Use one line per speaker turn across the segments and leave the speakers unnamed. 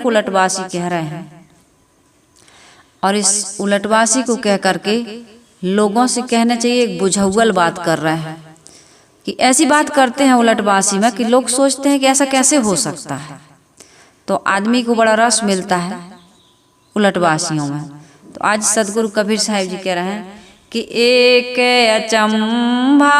एक उलटवासी कह रहे हैं, और इस उलटवासी को कह करके लोगों से कहना चाहिए एक बुझौल बात कर रहे हैं कि ऐसी बात करते हैं उलटवासी में कि लोग सोचते हैं कि ऐसा कैसे हो सकता है। तो आदमी को बड़ा रस मिलता है उलटवासियों में। तो आज सदगुरु कबीर साहिब जी कह रहे हैं कि एक अचंभा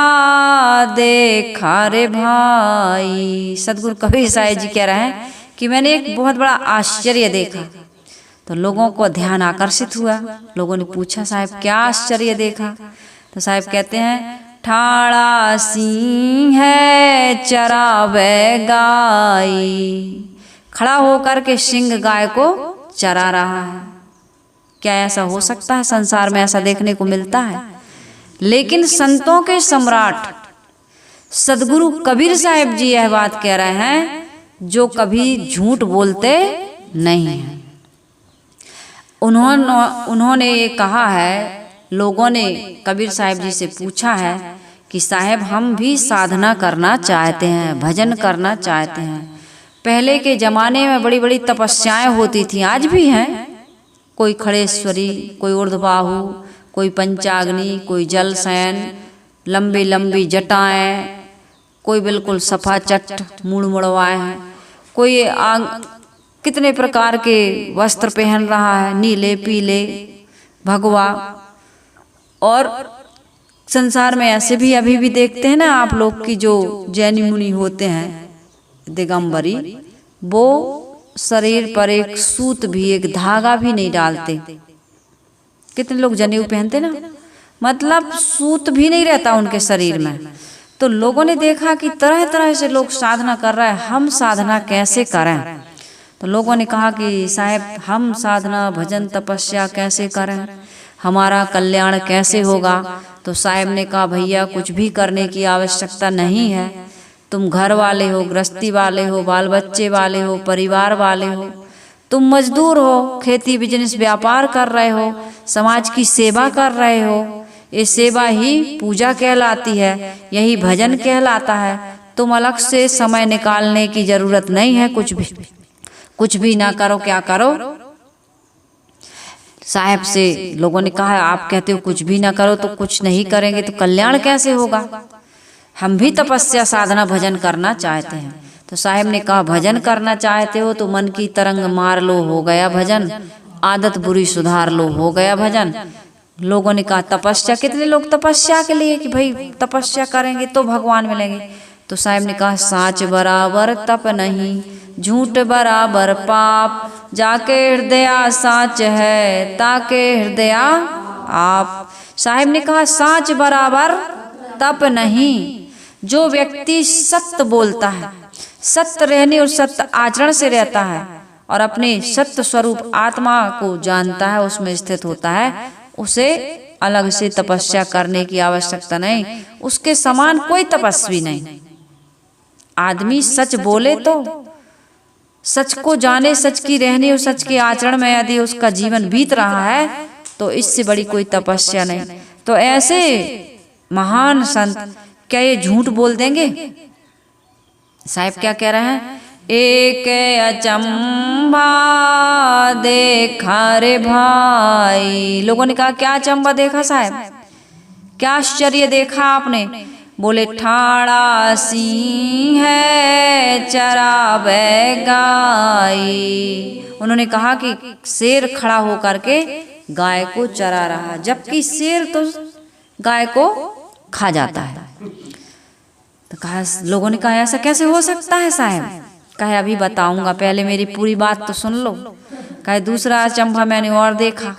देखा रे भाई। सदगुरु कबीर साहिब जी कह रहे हैं कि मैंने एक बहुत बड़ा आश्चर्य देखा। तो लोगों को ध्यान आकर्षित हुआ, लोगों ने पूछा साहब क्या आश्चर्य देखा। तो साहब कहते हैं ठाड़ा सिंह है चरावे गाय। खड़ा होकर के सिंह गाय को चरा रहा है। क्या ऐसा हो सकता है? संसार में ऐसा देखने को मिलता है। लेकिन संतों के सम्राट सदगुरु कबीर साहिब जी यह बात कह रहे हैं जो कभी झूठ बोलते नहीं हैं। उन्होंने ये कहा है, लोगों ने कबीर साहिब जी से पूछा है कि साहेब हम भी साधना करना चाहते हैं, भजन करना चाहते हैं। पहले के ज़माने में बड़ी बड़ी तपस्याएं होती थी, आज भी हैं। कोई खड़ेश्वरी, कोई ऊर्ध्वबाहु, कोई पंचाग्नि, कोई जलशयन, लंबी लंबी जटाएं, कोई बिल्कुल सफा चट मुड़ मुड़वाए हैं, कोई कितने प्रकार के वस्त्र पहन रहा है, नीले पीले भगवा। और संसार में ऐसे भी अभी भी देखते हैं ना आप लोग की जो जैनी मुनि होते हैं दिगंबरी, वो शरीर पर एक सूत भी, एक धागा भी नहीं डालते। कितने लोग जनेऊ पहनते ना, मतलब सूत भी नहीं रहता उनके शरीर में। तो लोगों ने देखा कि तरह तरह से लोग साधना कर रहे हैं, हम साधना कैसे करें। तो लोगों ने कहा कि साहब हम साधना भजन तपस्या कैसे करें, हमारा कल्याण कैसे होगा। तो साहब ने कहा भैया कुछ भी करने की आवश्यकता नहीं है। तुम घर वाले हो, गृहस्थी वाले हो, बाल बच्चे वाले हो, परिवार वाले हो, तुम मजदूर हो, खेती बिजनेस व्यापार कर रहे हो, समाज की सेवा कर रहे हो, ये सेवा ही पूजा कहलाती है, यही भजन कहलाता है। तुम अलग से समय निकालने की जरूरत नहीं है, कुछ भी ना करो। क्या करो? साहब से लोगों ने कहा आप कहते हो कुछ भी ना करो, तो कुछ नहीं करेंगे तो कल्याण कैसे होगा। हम भी तपस्या साधना भजन करना चाहते हैं। तो साहब ने कहा भजन करना चाहते हो तो मन की तरंग मार लो, हो गया भजन। आदत बुरी सुधार लो, हो गया भजन। लोगों ने कहा तपस्या, कितने लोग तपस्या के लिए कि भाई तपस्या करेंगे तो भगवान मिलेंगे। तो साहब ने कहा साच बराबर तप नहीं, झूठ बराबर पाप, जाके हृदय साच है ताके हृदय आप। साहब ने कहा साच बराबर तप नहीं। जो व्यक्ति सत्य बोलता है, सत्य रहने और सत्य आचरण से रहता है और अपने सत्य स्वरूप आत्मा को जानता है, उसमें स्थित होता है, उसे अलग से तपस्या करने की आवश्यकता नहीं। उसके समान कोई तपस्वी नहीं। आदमी सच बोले तो, सच को जाने, सच की रहने और सच के आचरण में यदि उसका जीवन बीत रहा है तो इससे बड़ी कोई तपस्या नहीं। तो ऐसे महान संत क्या ये झूठ बोल देंगे? साहब क्या कह रहे हैं? एक अचंभा देखा रे भाई। लोगों ने कहा क्या अचंभा देखा साहब, क्या आश्चर्य देखा आपने? बोले ठाड़ा सिंह है चरावे गाय। उन्होंने कहा कि शेर खड़ा होकर के गाय को चरा रहा, जबकि शेर तो गाय को खा जाता है। तो कहा, लोगों ने कहा ऐसा कैसे हो सकता है साहब? कहे अभी बताऊंगा, पहले मेरी पूरी बात तो सुन लो। कहे दूसरा अचंभा मैंने और देखा।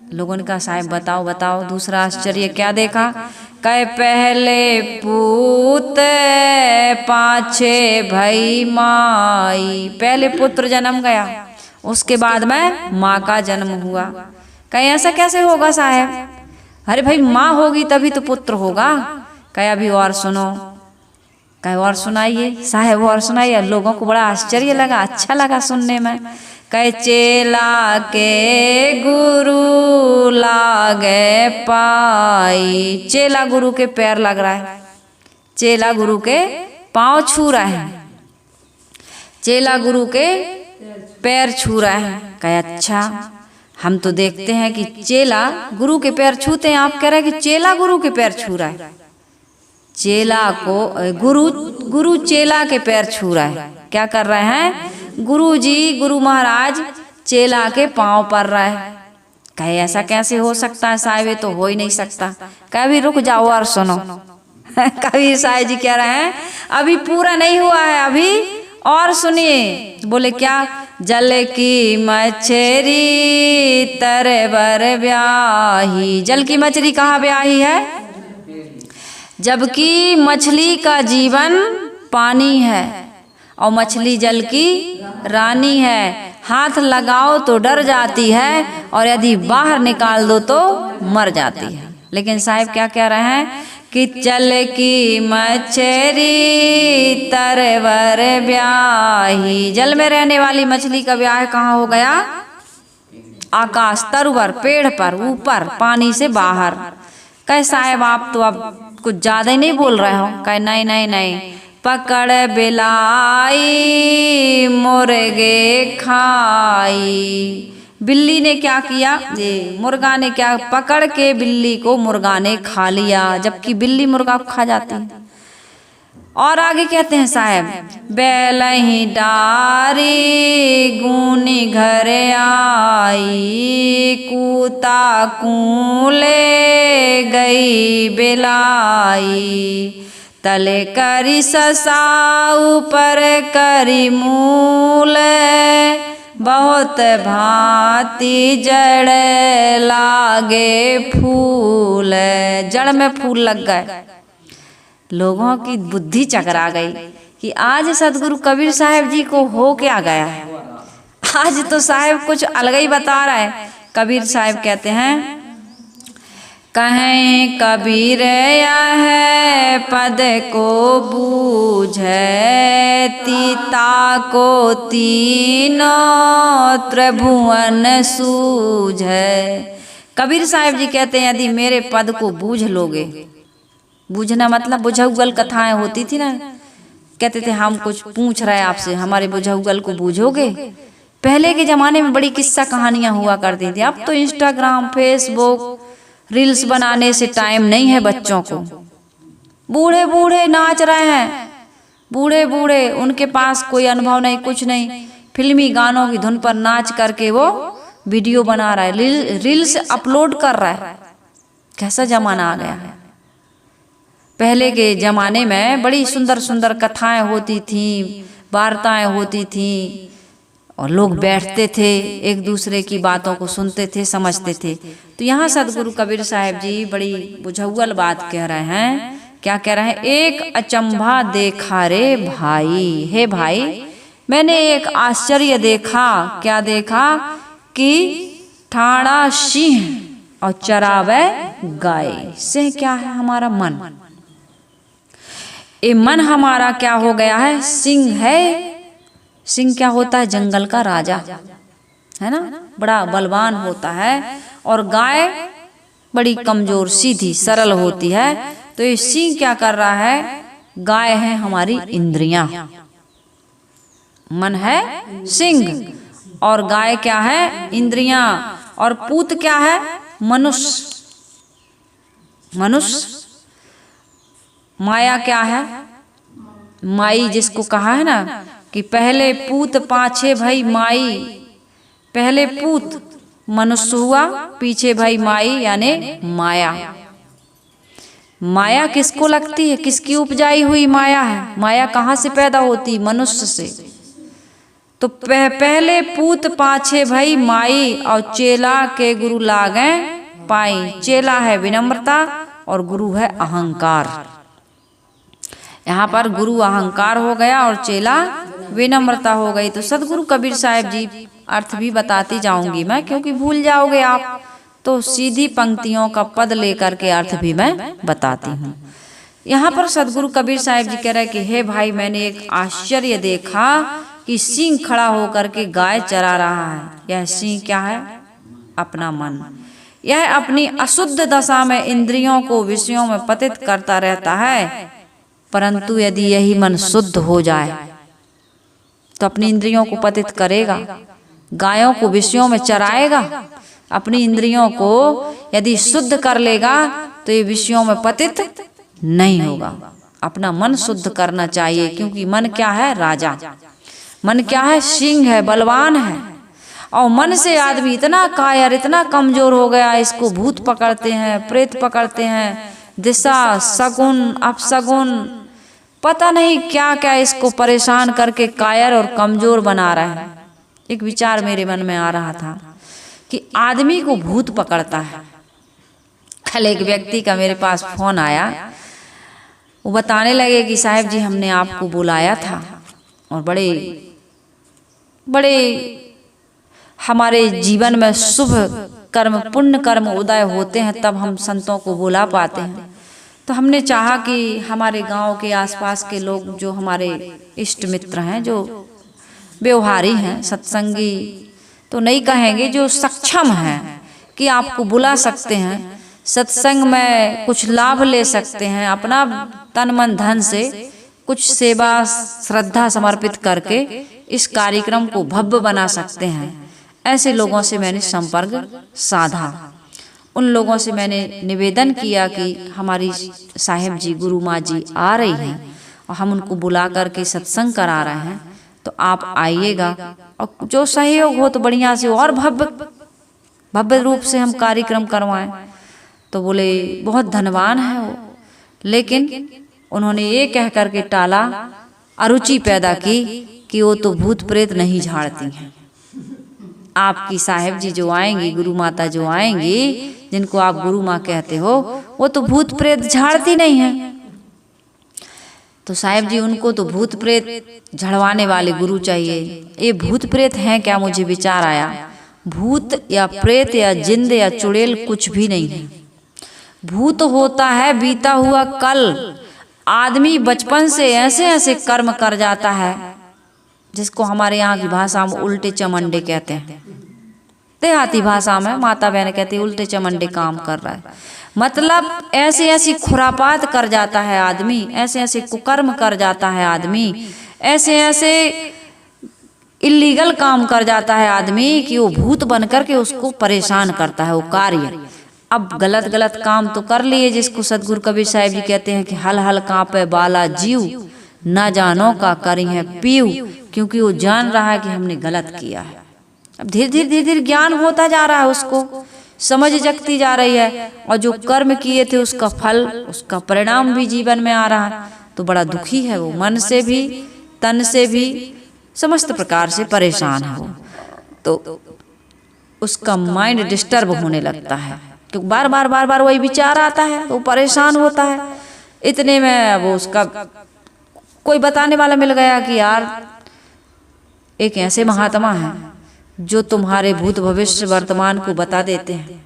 लोगों ने कहा साहब बताओ बताओ दूसरा आश्चर्य क्या देखा? कहे पहले पूत पाछे भई माई। पहले पुत्र जन्म गया, उसके बाद में माँ का जन्म हुआ। कहे ऐसा कैसे होगा साहब? अरे भाई माँ होगी तभी तो पुत्र होगा। कहे अभी और सुनो। कहे और सुनाइए साहब, और सुनाइए। लोगों को बड़ा आश्चर्य लगा, अच्छा लगा सुनने में। कहे चेला के गुरु लागे पाई। चेला गुरु के पैर लग रहा है, चेला गुरु के पांव छू रहा है, चेला गुरु के पैर छू रहा है। कहे अच्छा, हम तो देखते हैं कि चेला गुरु के पैर छूते हैं, आप कह रहे हैं कि चेला गुरु के पैर छू रहा है। चेला को गुरु चेला के पैर छू रहा है। क्या कर रहे हैं? गुरु जी, गुरु महाराज चेला के पांव पर रहा है। कहे ऐसा कैसे हो सकता है साहब, ये तो हो ही नहीं सकता। कभी रुक जाओ और सुनो। कबीर साहब जी कह रहे हैं अभी पूरा नहीं हुआ है, अभी और सुनिए। बोले क्या? जल की मछली तरबर ब्याही। जल की मछली कहाँ ब्याही है? जबकि मछली का जीवन पानी है और मछली जल की रानी है। हाथ लगाओ तो डर जाती है और यदि बाहर निकाल दो तो मर जाती है। लेकिन साहब क्या कह रहे हैं कि जल की मछली तरबर ब्याही। जल में रहने वाली मछली का ब्याह कहाँ हो गया? आकाश तरुवर, पेड़ पर, ऊपर, पानी से बाहर। कहे साहब आप तो अब कुछ ज्यादा ही नहीं बोल रहे हो। कहे नहीं नहीं नहीं, पकड़ बिलाई मुर्गे खाई। बिल्ली ने क्या किया? ये मुर्गा ने क्या, पकड़ के बिल्ली को मुर्गा ने खा लिया, जबकि बिल्ली मुर्गा को खा जाती है। और आगे कहते हैं साहब, बैलही डारी गूनी घर आई, कूता कूले गई बिलाई। तले करी ससा ऊपर करी मूल, बहुत भांति जड़ लागे फूल। जड़ में फूल लग गए। लोगों की बुद्धि चकरा गई कि आज सदगुरु कबीर साहब जी को हो क्या गया है। आज तो साहब कुछ अलग ही बता रहा है। कबीर साहब कहते हैं, कहें कबीर यह पद को बूझे, तीता को तीनों त्रिभुवन सूझे। कबीर साहब जी कहते हैं यदि मेरे पद को बूझ लोगे, बूझना मतलब बुझौगल कथाएं होती थी ना, कहते थे हम कुछ पूछ रहे आपसे, हमारे बुझौगल को बूझोगे। पहले के जमाने में बड़ी किस्सा कहानियां हुआ करती थी। अब तो इंस्टाग्राम, फेसबुक, रील्स बनाने से टाइम नहीं है बच्चों को। बूढ़े बूढ़े नाच रहे हैं, बूढ़े बूढ़े, उनके पास कोई अनुभव नहीं, कुछ नहीं, फिल्मी गानों की धुन पर नाच करके वो वीडियो बना रहा है, रील्स अपलोड कर रहा है। कैसा जमाना आ गया है। पहले के जमाने में बड़ी सुंदर सुंदर कथाएं होती थी, वार्ताएं होती थी और लोग बैठते थे, एक दूसरे की बातों को सुनते थे, समझते थे। तो यहाँ सदगुरु कबीर साहब जी बड़ी बुझौगल बात कह रहे हैं। क्या कह रहे हैं? एक अचंभा देखा रे भाई। हे भाई, मैंने एक आश्चर्य देखा। क्या देखा? कि ठाड़ा सिंह और चरावे गाय। सिंह क्या है? हमारा मन। ये मन हमारा क्या हो गया है? सिंह है। सिंह क्या होता है? जंगल का राजा है ना, बड़ा बलवान होता है। और गाय बड़ी कमजोर, सीधी, सरल होती है। तो ये सिंह क्या कर रहा है? गाय है हमारी इंद्रियां, मन है सिंह, और गाय क्या है? इंद्रियां। और पूत क्या है? मनुष्य। मनुष्य। माया क्या है? माई, जिसको कहा है ना कि पहले पूत पाछे भई माई। पहले पूत मनुष्य हुआ, पीछे भई माई यानी माया। माया किसको लगती है? किसकी उपजाई हुई माया है? माया कहाँ से पैदा होती? मनुष्य से। तो पहले पूत पाछे भई माई, और चेला के गुरु लागे पाई। चेला है विनम्रता और गुरु है अहंकार। यहाँ पर गुरु अहंकार हो गया और चेला विनम्रता हो गई। तो सदगुरु कबीर साहब जी अर्थ भी बताती जाऊंगी मैं, क्योंकि भूल जाओगे आप। तो सीधी पंक्तियों का पद लेकर के अर्थ भी मैं बताती हूँ। यहाँ पर सदगुरु कबीर साहब जी कह रहे कि हे भाई, मैंने एक आश्चर्य देखा कि सिंह खड़ा होकर के गाय चरा रहा है। यह सिंह क्या है? अपना मन। यह अपनी अशुद्ध दशा में इंद्रियों को विषयों में पतित करता रहता है, परंतु यदि यही मन शुद्ध हो जाए तो अपनी इंद्रियों को पतित करेगा। गायों को विषयों में चराएगा, अपनी इंद्रियों को यदि शुद्ध कर लेगा तो ये विषयों में पतित नहीं होगा। अपना मन शुद्ध करना चाहिए, क्योंकि मन क्या है? राजा। मन क्या है? सिंह है, बलवान है। और मन से आदमी इतना कायर, इतना कमजोर हो गया, इसको भूत पकड़ते हैं, प्रेत पकड़ते हैं, दिशा सगुन अपसगुन पता नहीं क्या क्या इसको परेशान करके कायर और कमजोर बना रहा है। एक विचार मेरे मन में आ रहा था कि आदमी को भूत पकड़ता है। कल एक व्यक्ति का मेरे पास फोन आया, वो बताने लगे कि साहब जी हमने आपको बुलाया था और बड़े बड़े हमारे जीवन में शुभ कर्म पुण्य कर्म उदय होते हैं, तब हम संतों को बुला पाते हैं। तो हमने चाहा कि हमारे गांव के आसपास के लोग जो हमारे इष्ट मित्र हैं, जो व्यवहारी हैं, सत्संगी तो नहीं कहेंगे, जो सक्षम हैं कि आपको बुला सकते हैं, सत्संग में कुछ लाभ ले सकते हैं, अपना तन मन धन से कुछ सेवा श्रद्धा समर्पित करके इस कार्यक्रम को भव्य बना सकते हैं। ऐसे लोगों से मैंने संपर्क साधा। उन लोगों से मैंने निवेदन किया कि हमारी साहिब जी गुरु माँ जी आ रही हैं और हम उनको बुला करके सत्संग करा रहे हैं, तो आप आइएगा और जो सहयोग हो तो बढ़िया से और भव्य रूप से हम कार्यक्रम करवाएं। तो बोले बहुत धनवान है वो, लेकिन उन्होंने ये कह करके टाला, अरुचि पैदा की कि वो तो भूत प्रेत नहीं झाड़ती हैं। आपकी साहिब जी जो आएंगी, गुरु माता जो आएंगी, जिनको आप गुरु माँ कहते हो, वो तो भूत प्रेत झाड़ती नहीं है। तो साहिब जी उनको तो भूत प्रेत झड़वाने वाले गुरु चाहिए। ये भूत प्रेत हैं क्या? मुझे विचार आया, भूत या प्रेत या जिंद या चुड़ैल कुछ भी नहीं है। भूत होता है बीता हुआ कल। आदमी बचपन से ऐसे ऐसे कर्म कर जाता है जिसको हमारे यहाँ की भाषा में उल्टे चमंडे कहते हैं। देहाती भाषा में माता बहन कहती है उल्टे चमंडे काम कर रहा है। मतलब ऐसी ऐसी खुरापात कर जाता है आदमी, ऐसे ऐसे कुकर्म कर जाता है आदमी, ऐसे ऐसे इलीगल काम कर जाता है आदमी कि वो भूत बन करके उसको परेशान करता है वो कार्य। अब गलत गलत काम तो कर लिए, जिसको सदगुरु कबीर साहिब जी कहते हैं कि हल हल कांपे बाला जीव, न जानो का करी है पीव, क्योंकि वो जान रहा है कि हमने गलत किया है। अब धीरे धीरे ज्ञान होता जा रहा है, उसको समझ जगती जा रही है, और जो कर्म किए थे उसका फल, उसका परिणाम भी जीवन में आ रहा है। तो बड़ा दुखी है वो, मन से भी तन से भी समस्त प्रकार से परेशान है वो। तो उसका माइंड डिस्टर्ब होने लगता है, क्योंकि बार बार वही विचार आता है तो परेशान होता है। इतने में वो उसका कोई बताने वाला मिल गया कि यार एक ऐसे महात्मा है जो तुम्हारे भूत भविष्य वर्तमान को बता देते हैं।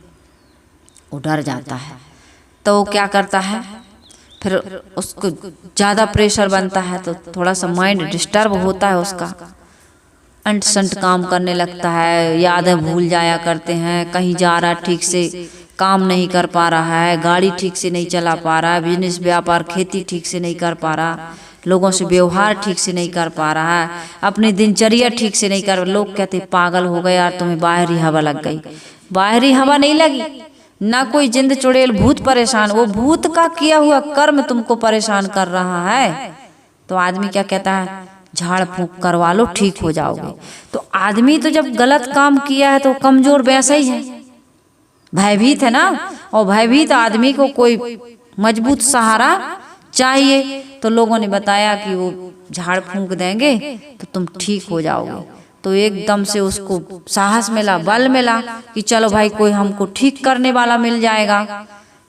वो डर जाता है, तो वो क्या करता है, फिर उसको ज़्यादा प्रेशर बनता है, तो थोड़ा सा माइंड डिस्टर्ब होता है उसका, अंट संट काम करने लगता है, यादें भूल जाया करते हैं, कहीं जा रहा ठीक से काम नहीं कर पा रहा है, गाड़ी ठीक से नहीं चला पा रहा है, बिजनेस व्यापार खेती ठीक से नहीं कर पा रहा, लोगों से व्यवहार ठीक से नहीं कर पा रहा है, अपनी दिनचर्या ठीक से नहीं कर। लोग कहते पागल हो गए यार, तुम्हें बाहरी हवा लग गई। बाहरी हवा नहीं लगी, ना कोई जिंद चुड़ैल भूत परेशान, वो भूत का किया हुआ कर्म तुमको परेशान कर रहा है। तो आदमी क्या कहता है, झाड़ फूंक करवा लो ठीक हो जाओगे। तो आदमी तो जब गलत काम किया है तो कमजोर वैसा ही है, भयभीत है ना, और भयभीत आदमी को कोई मजबूत सहारा चाहिए। तो लोगों ने बताया कि वो झाड़ फूंक देंगे तो तुम ठीक हो जाओगे। तो एकदम से उसको साहस मिला, बल मिला कि चलो भाई कोई हमको ठीक करने वाला मिल जाएगा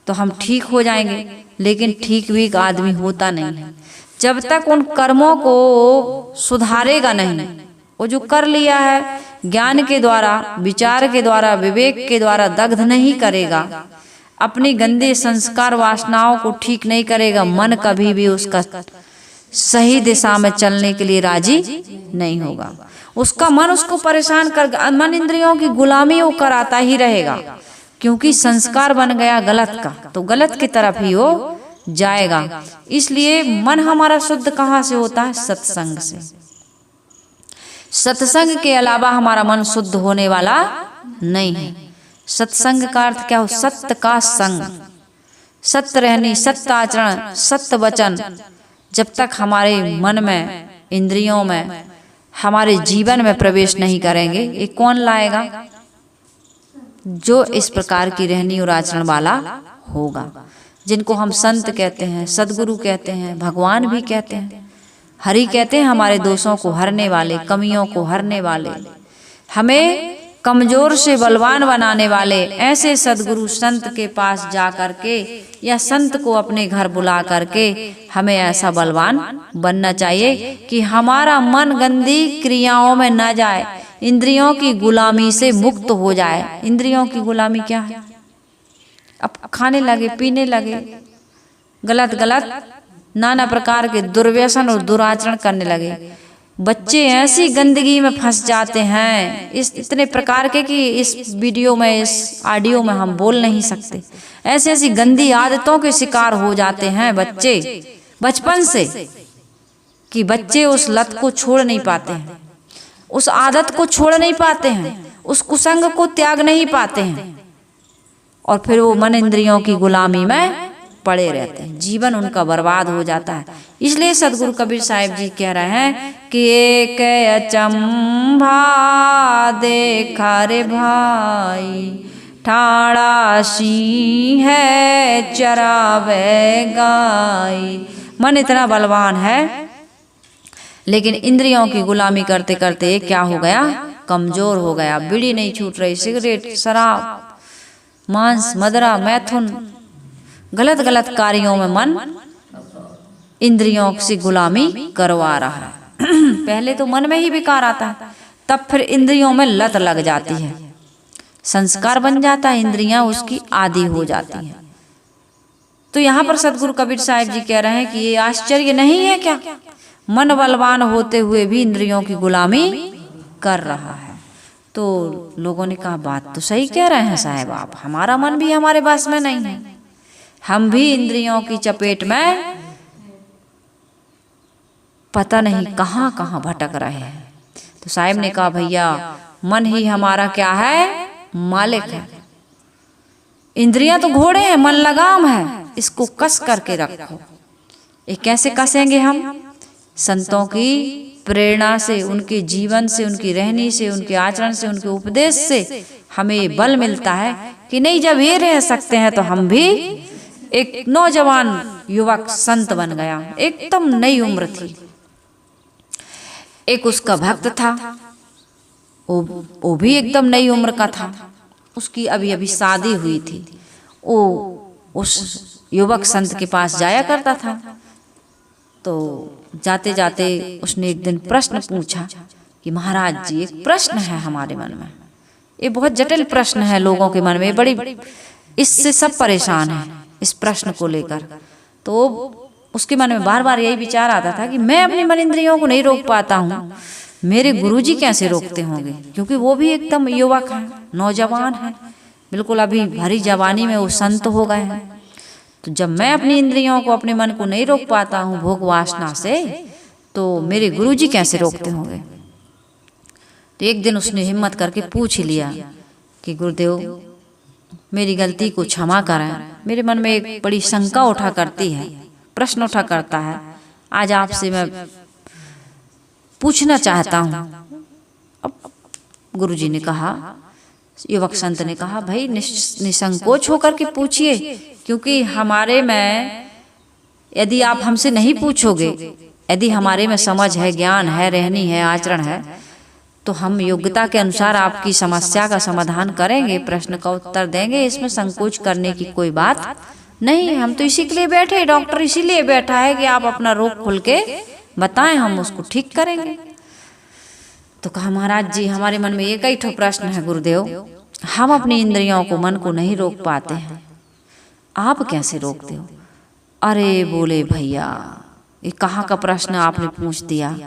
तो हम ठीक हो जाएंगे। लेकिन ठीक भी आदमी होता नहीं है जब तक उन कर्मों को सुधारेगा नहीं। वो जो कर लिया है ज्ञान के द्वारा, विचार के द्वारा, विवेक के द्वारा दग्ध नहीं करेगा, अपनी गंदे संस्कार वासनाओं को ठीक नहीं करेगा, मन कभी भी उसका सही दिशा में चलने के लिए राजी नहीं होगा। उसका मन उसको परेशान कर, मन इंद्रियों की गुलामी वो कराता ही रहेगा, क्योंकि संस्कार बन गया गलत का, तो गलत की तरफ ही वो जाएगा। इसलिए मन हमारा शुद्ध कहाँ से होता है, सत्संग से। सत्संग के अलावा हमारा मन शुद्ध होने वाला नहीं है। सत्संग का अर्थ क्या हो? सत्य का संग, सत्य रहनी, सत्य आचरण, सत्य वचन। जब तक हमारे मन में, इंद्रियों में, हमारे जीवन में प्रवेश नहीं करेंगे, ये कौन लाएगा? जो इस प्रकार की रहनी और आचरण वाला होगा, जिनको हम संत कहते हैं, सदगुरु कहते हैं, भगवान भी कहते हैं, हरि कहते हैं, हमारे दोषों को हरने वाले, कमियों को हरने वाले, हमें कमजोर से बलवान बनाने वाले। ऐसे सदगुरु संत के पास जा करके या संत को अपने घर बुला करके हमें ऐसा बलवान बनना चाहिए कि हमारा मन गंदी क्रियाओं में न जाए, इंद्रियों की गुलामी से मुक्त हो जाए। इंद्रियों की गुलामी क्या है? अब खाने लगे, पीने लगे, गलत गलत नाना प्रकार के दुर्व्यसन और दुराचरण करने लगे। बच्चे ऐसी गंदगी में फंस जाते हैं, इस इतने प्रकार के कि इस वीडियो में, इस ऑडियो में हम बोल नहीं सकते। ऐसी ऐसी गंदी आदतों के शिकार हो जाते हैं बच्चे बचपन से, कि बच्चे उस लत को छोड़ नहीं पाते हैं, उस आदत को छोड़ नहीं पाते हैं, उस कुसंग को त्याग नहीं पाते हैं, और फिर वो मन इंद्रियों की गुलामी में पड़े रहते हैं। जीवन उनका बर्बाद हो जाता है। इसलिए सदगुरु कबीर साहिब जी कह रहे हैं कि एक अचंभा देखा रे भाई, ठाड़ा सिंह है चरावे गाई। मन इतना बलवान है, लेकिन इंद्रियों की गुलामी करते करते क्या हो गया? कमजोर हो गया। बीड़ी नहीं छूट रही, सिगरेट, शराब, मांस, मदरा, मैथुन, गलत गलत कार्यों में मन इंद्रियों से गुलामी करवा रहा है। पहले तो मन में ही विकार आता है, तब फिर इंद्रियों में लत लग जाती है, संस्कार बन जाता है, इंद्रियां उसकी आदी हो जाती हैं। तो यहाँ पर सदगुरु कबीर साहिब जी कह रहे हैं कि ये आश्चर्य नहीं है क्या? मन बलवान होते हुए भी इंद्रियों की गुलामी कर रहा है। तो लोगों ने कहा, बात तो सही कह रहे हैं साहब आप, हमारा मन भी हमारे बस में नहीं है, हम भी इंद्रियों की चपेट में पता नहीं कहां कहां भटक रहे हैं। तो साहिब ने कहा, भैया मन ही हमारा क्या है? मालिक है। इंद्रियां तो घोड़े हैं, मन लगाम है, इसको कस करके रखो। ये कैसे कसेंगे हम? संतों की प्रेरणा से, उनके जीवन से, उनकी रहनी से, उनके आचरण से, उनके उपदेश से हमें बल मिलता है कि नहीं, जब ये रह सकते हैं तो हम भी। एक नौजवान युवक संत बन गया, एकदम नई उम्र थी। एक उसका भक्त था, वो भी एकदम नई उम्र का था, उसकी अभी अभी शादी हुई थी। वो उस युवक संत के पास जाया करता था। तो जाते जाते उसने एक दिन प्रश्न पूछा कि महाराज जी, एक प्रश्न है हमारे मन में, ये बहुत जटिल प्रश्न है लोगों के मन में, बड़ी इससे सब परेशान है इस प्रश्न को लेकर। तो उसके मन में बार बार यही विचार आता था कि मैं अपनी मन इंद्रियों को नहीं रोक पाता हूँ, मेरे गुरुजी कैसे रोकते होंगे? क्योंकि वो भी एकदम युवक है, नौजवान है, बिल्कुल अभी भरी जवानी में वो संत हो गए हैं। तो जब मैं अपनी इंद्रियों को, अपने मन को नहीं रोक पाता हूँ भोग वासना से, तो मेरे गुरुजी कैसे रोकते होंगे? तो एक दिन उसने हिम्मत करके पूछ लिया कि गुरुदेव मेरी गलती को क्षमा करें, मेरे मन में एक बड़ी शंका उठा करती है, प्रश्न उठा करता है, आज आपसे मैं पूछना चाहता हूँ। अब गुरुजी ने कहा, युवक संत ने कहा, भाई निसंकोच होकर के पूछिए, क्योंकि हमारे में यदि आप हमसे नहीं पूछोगे, यदि हमारे में समझ है, ज्ञान है, रहनी है, आचरण है, तो हम योग्यता के अनुसार आपकी समस्या का समाधान करेंगे, प्रश्न का उत्तर देंगे। इसमें संकोच करने की कोई बात नहीं। हम तो इसी के लिए बैठे, डॉक्टर इसीलिए बैठा है कि आप अपना रोग खुल के बताएं, हम उसको ठीक करेंगे। तो कहा, महाराज जी हमारे मन में एक ही ठो प्रश्न है गुरुदेव, हम अपनी इंद्रियों को, मन को नहीं रोक पाते हैं, आप कैसे रोकते हो? अरे बोले भैया, ये कहाँ का प्रश्न आपने पूछ दिया।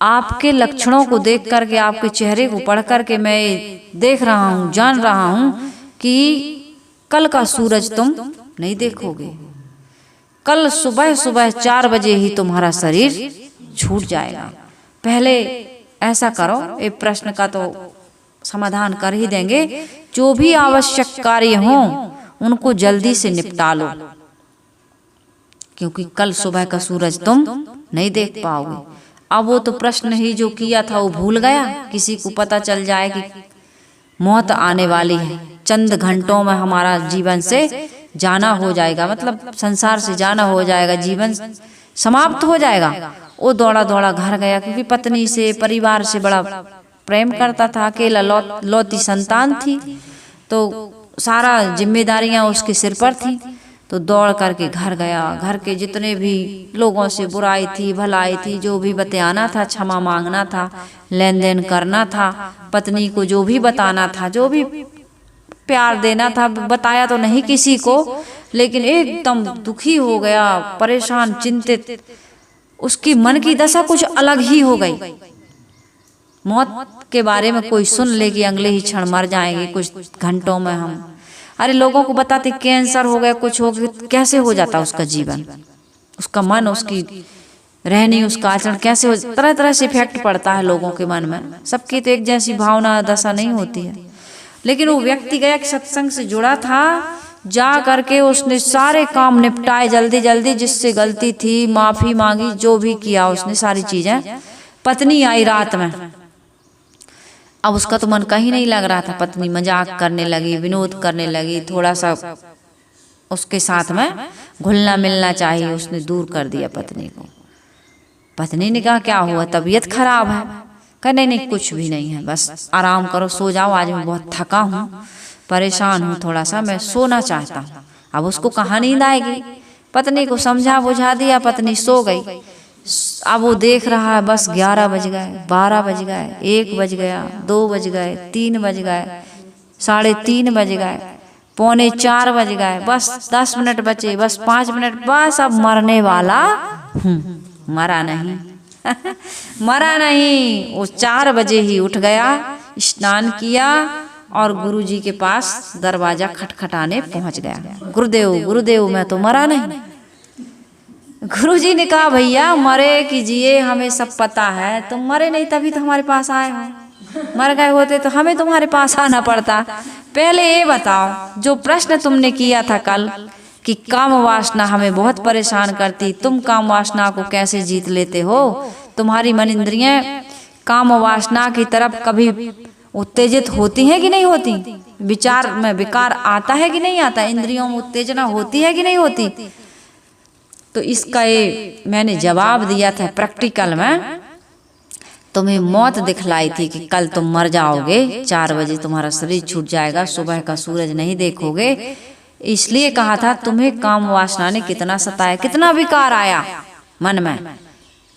आपके लक्षणों को देख करके, आपके चेहरे को पढ़ करके मैं देख रहा हूँ, जान रहा हूँ कि कल का सूरज तुम नहीं देखोगे, कल सुबह सुबह 4 बजे ही तुम्हारा शरीर छूट जाएगा। पहले ऐसा करो, ये प्रश्न का तो समाधान कर ही देंगे, जो भी आवश्यक कार्य हो उनको जल्दी से निपटा लो, क्योंकि कल सुबह का सूरज तुम नहीं देख पाओगे। अब वो तो प्रश्न ही जो किया था वो भूल गया। किसी को पता चल जाए कि मौत आने वाली है, चंद घंटों में हमारा जीवन से जाना हो जाएगा, मतलब संसार से जाना हो जाएगा, जीवन समाप्त हो जाएगा। वो दौड़ा दौड़ा घर गया, क्योंकि पत्नी से, परिवार से बड़ा प्रेम करता था, अकेला लौती संतान थी, तो सारा जिम्मेदारियां उसके सिर पर थी। तो दौड़ करके घर गया। घर के जितने भी लोगों से बुराई थी, भलाई थी, जो भी बतियाना था, क्षमा मांगना था, लेन देन करना था, पत्नी को जो भी बताना था, जो भी प्यार देना था, बताया तो नहीं किसी को, लेकिन एकदम दुखी हो गया, परेशान, चिंतित। उसकी मन की दशा कुछ अलग ही हो गई। मौत के बारे में कोई सुन ले कि अगले ही क्षण मर जाएंगे, कुछ घंटों में हम, अरे लोगों को बताते कैंसर हो गया, कुछ हो गया, कैसे हो जाता उसका जीवन, उसका मन, उसकी रहनी, उसका आचरण कैसे हो, तरह तरह से इफेक्ट पड़ता है लोगों के मन में। सबकी तो एक जैसी भावना दशा नहीं होती है। लेकिन वो व्यक्ति गया कि सत्संग से जुड़ा था, जा करके उसने सारे काम निपटाए जल्दी जल्दी, जिससे गलती थी माफी मांगी, जो भी किया उसने सारी चीजें। पत्नी आई रात में, अब उसका तो मन कहीं नहीं लग रहा था। पत्नी मजाक करने लगी, विनोद करने लगी, थोड़ा सा उसके साथ में घुलना मिलना चाहिए, उसने दूर कर दिया पत्नी को। पत्नी ने कहा क्या हुआ, तबीयत खराब है? कहा नहीं नहीं कुछ भी नहीं है, बस आराम करो, सो जाओ, आज मैं बहुत थका हूँ, परेशान हूँ, थोड़ा सा मैं सोना चाहता हूँ। अब उसको कहाँ नींद आएगी। पत्नी को समझा बुझा दिया, पत्नी सो गई। अब वो देख रहा है बस 11 बज गए, 12 बज गए, 1 बज गया, 2 बज गए, 3 बज गए, 3:30 बज गए, 3:45 बज गए, बस 10 मिनट बचे, बस 5 मिनट, बस अब मरने वाला हूँ। मरा नहीं मरा नहीं। वो 4 बजे ही उठ गया, स्नान किया और गुरुजी के पास दरवाजा खटखटाने पहुंच गया। गुरुदेव गुरुदेव, मैं तो मरा नहीं। गुरुजी ने कहा भैया मरे कि जिए हमें सब पता है, तुम मरे नहीं तभी तो हमारे पास आए हो, मर गए होते तो हमें तुम्हारे पास आना पड़ता। पहले ये बताओ, जो प्रश्न तुमने किया था कल कि काम वासना हमें बहुत परेशान करती, तुम काम वासना को कैसे जीत लेते हो? तुम्हारी मन इंद्रियां काम वासना की तरफ कभी उत्तेजित होती हैं कि नहीं होती? विचार में विकार आता है कि नहीं आता? इंद्रियों में उत्तेजना होती है कि नहीं होती? तो इसका ये मैंने जवाब दिया था प्रैक्टिकल में। तुम्हें मौत दिखलाई थी कि कल तुम मर जाओगे, 4 बजे तुम्हारा शरीर छूट जाएगा, सुबह का सूरज नहीं देखोगे। इसलिए कहा था तुम्हें काम वासना ने कितना सताया, कितना विकार आया मन में।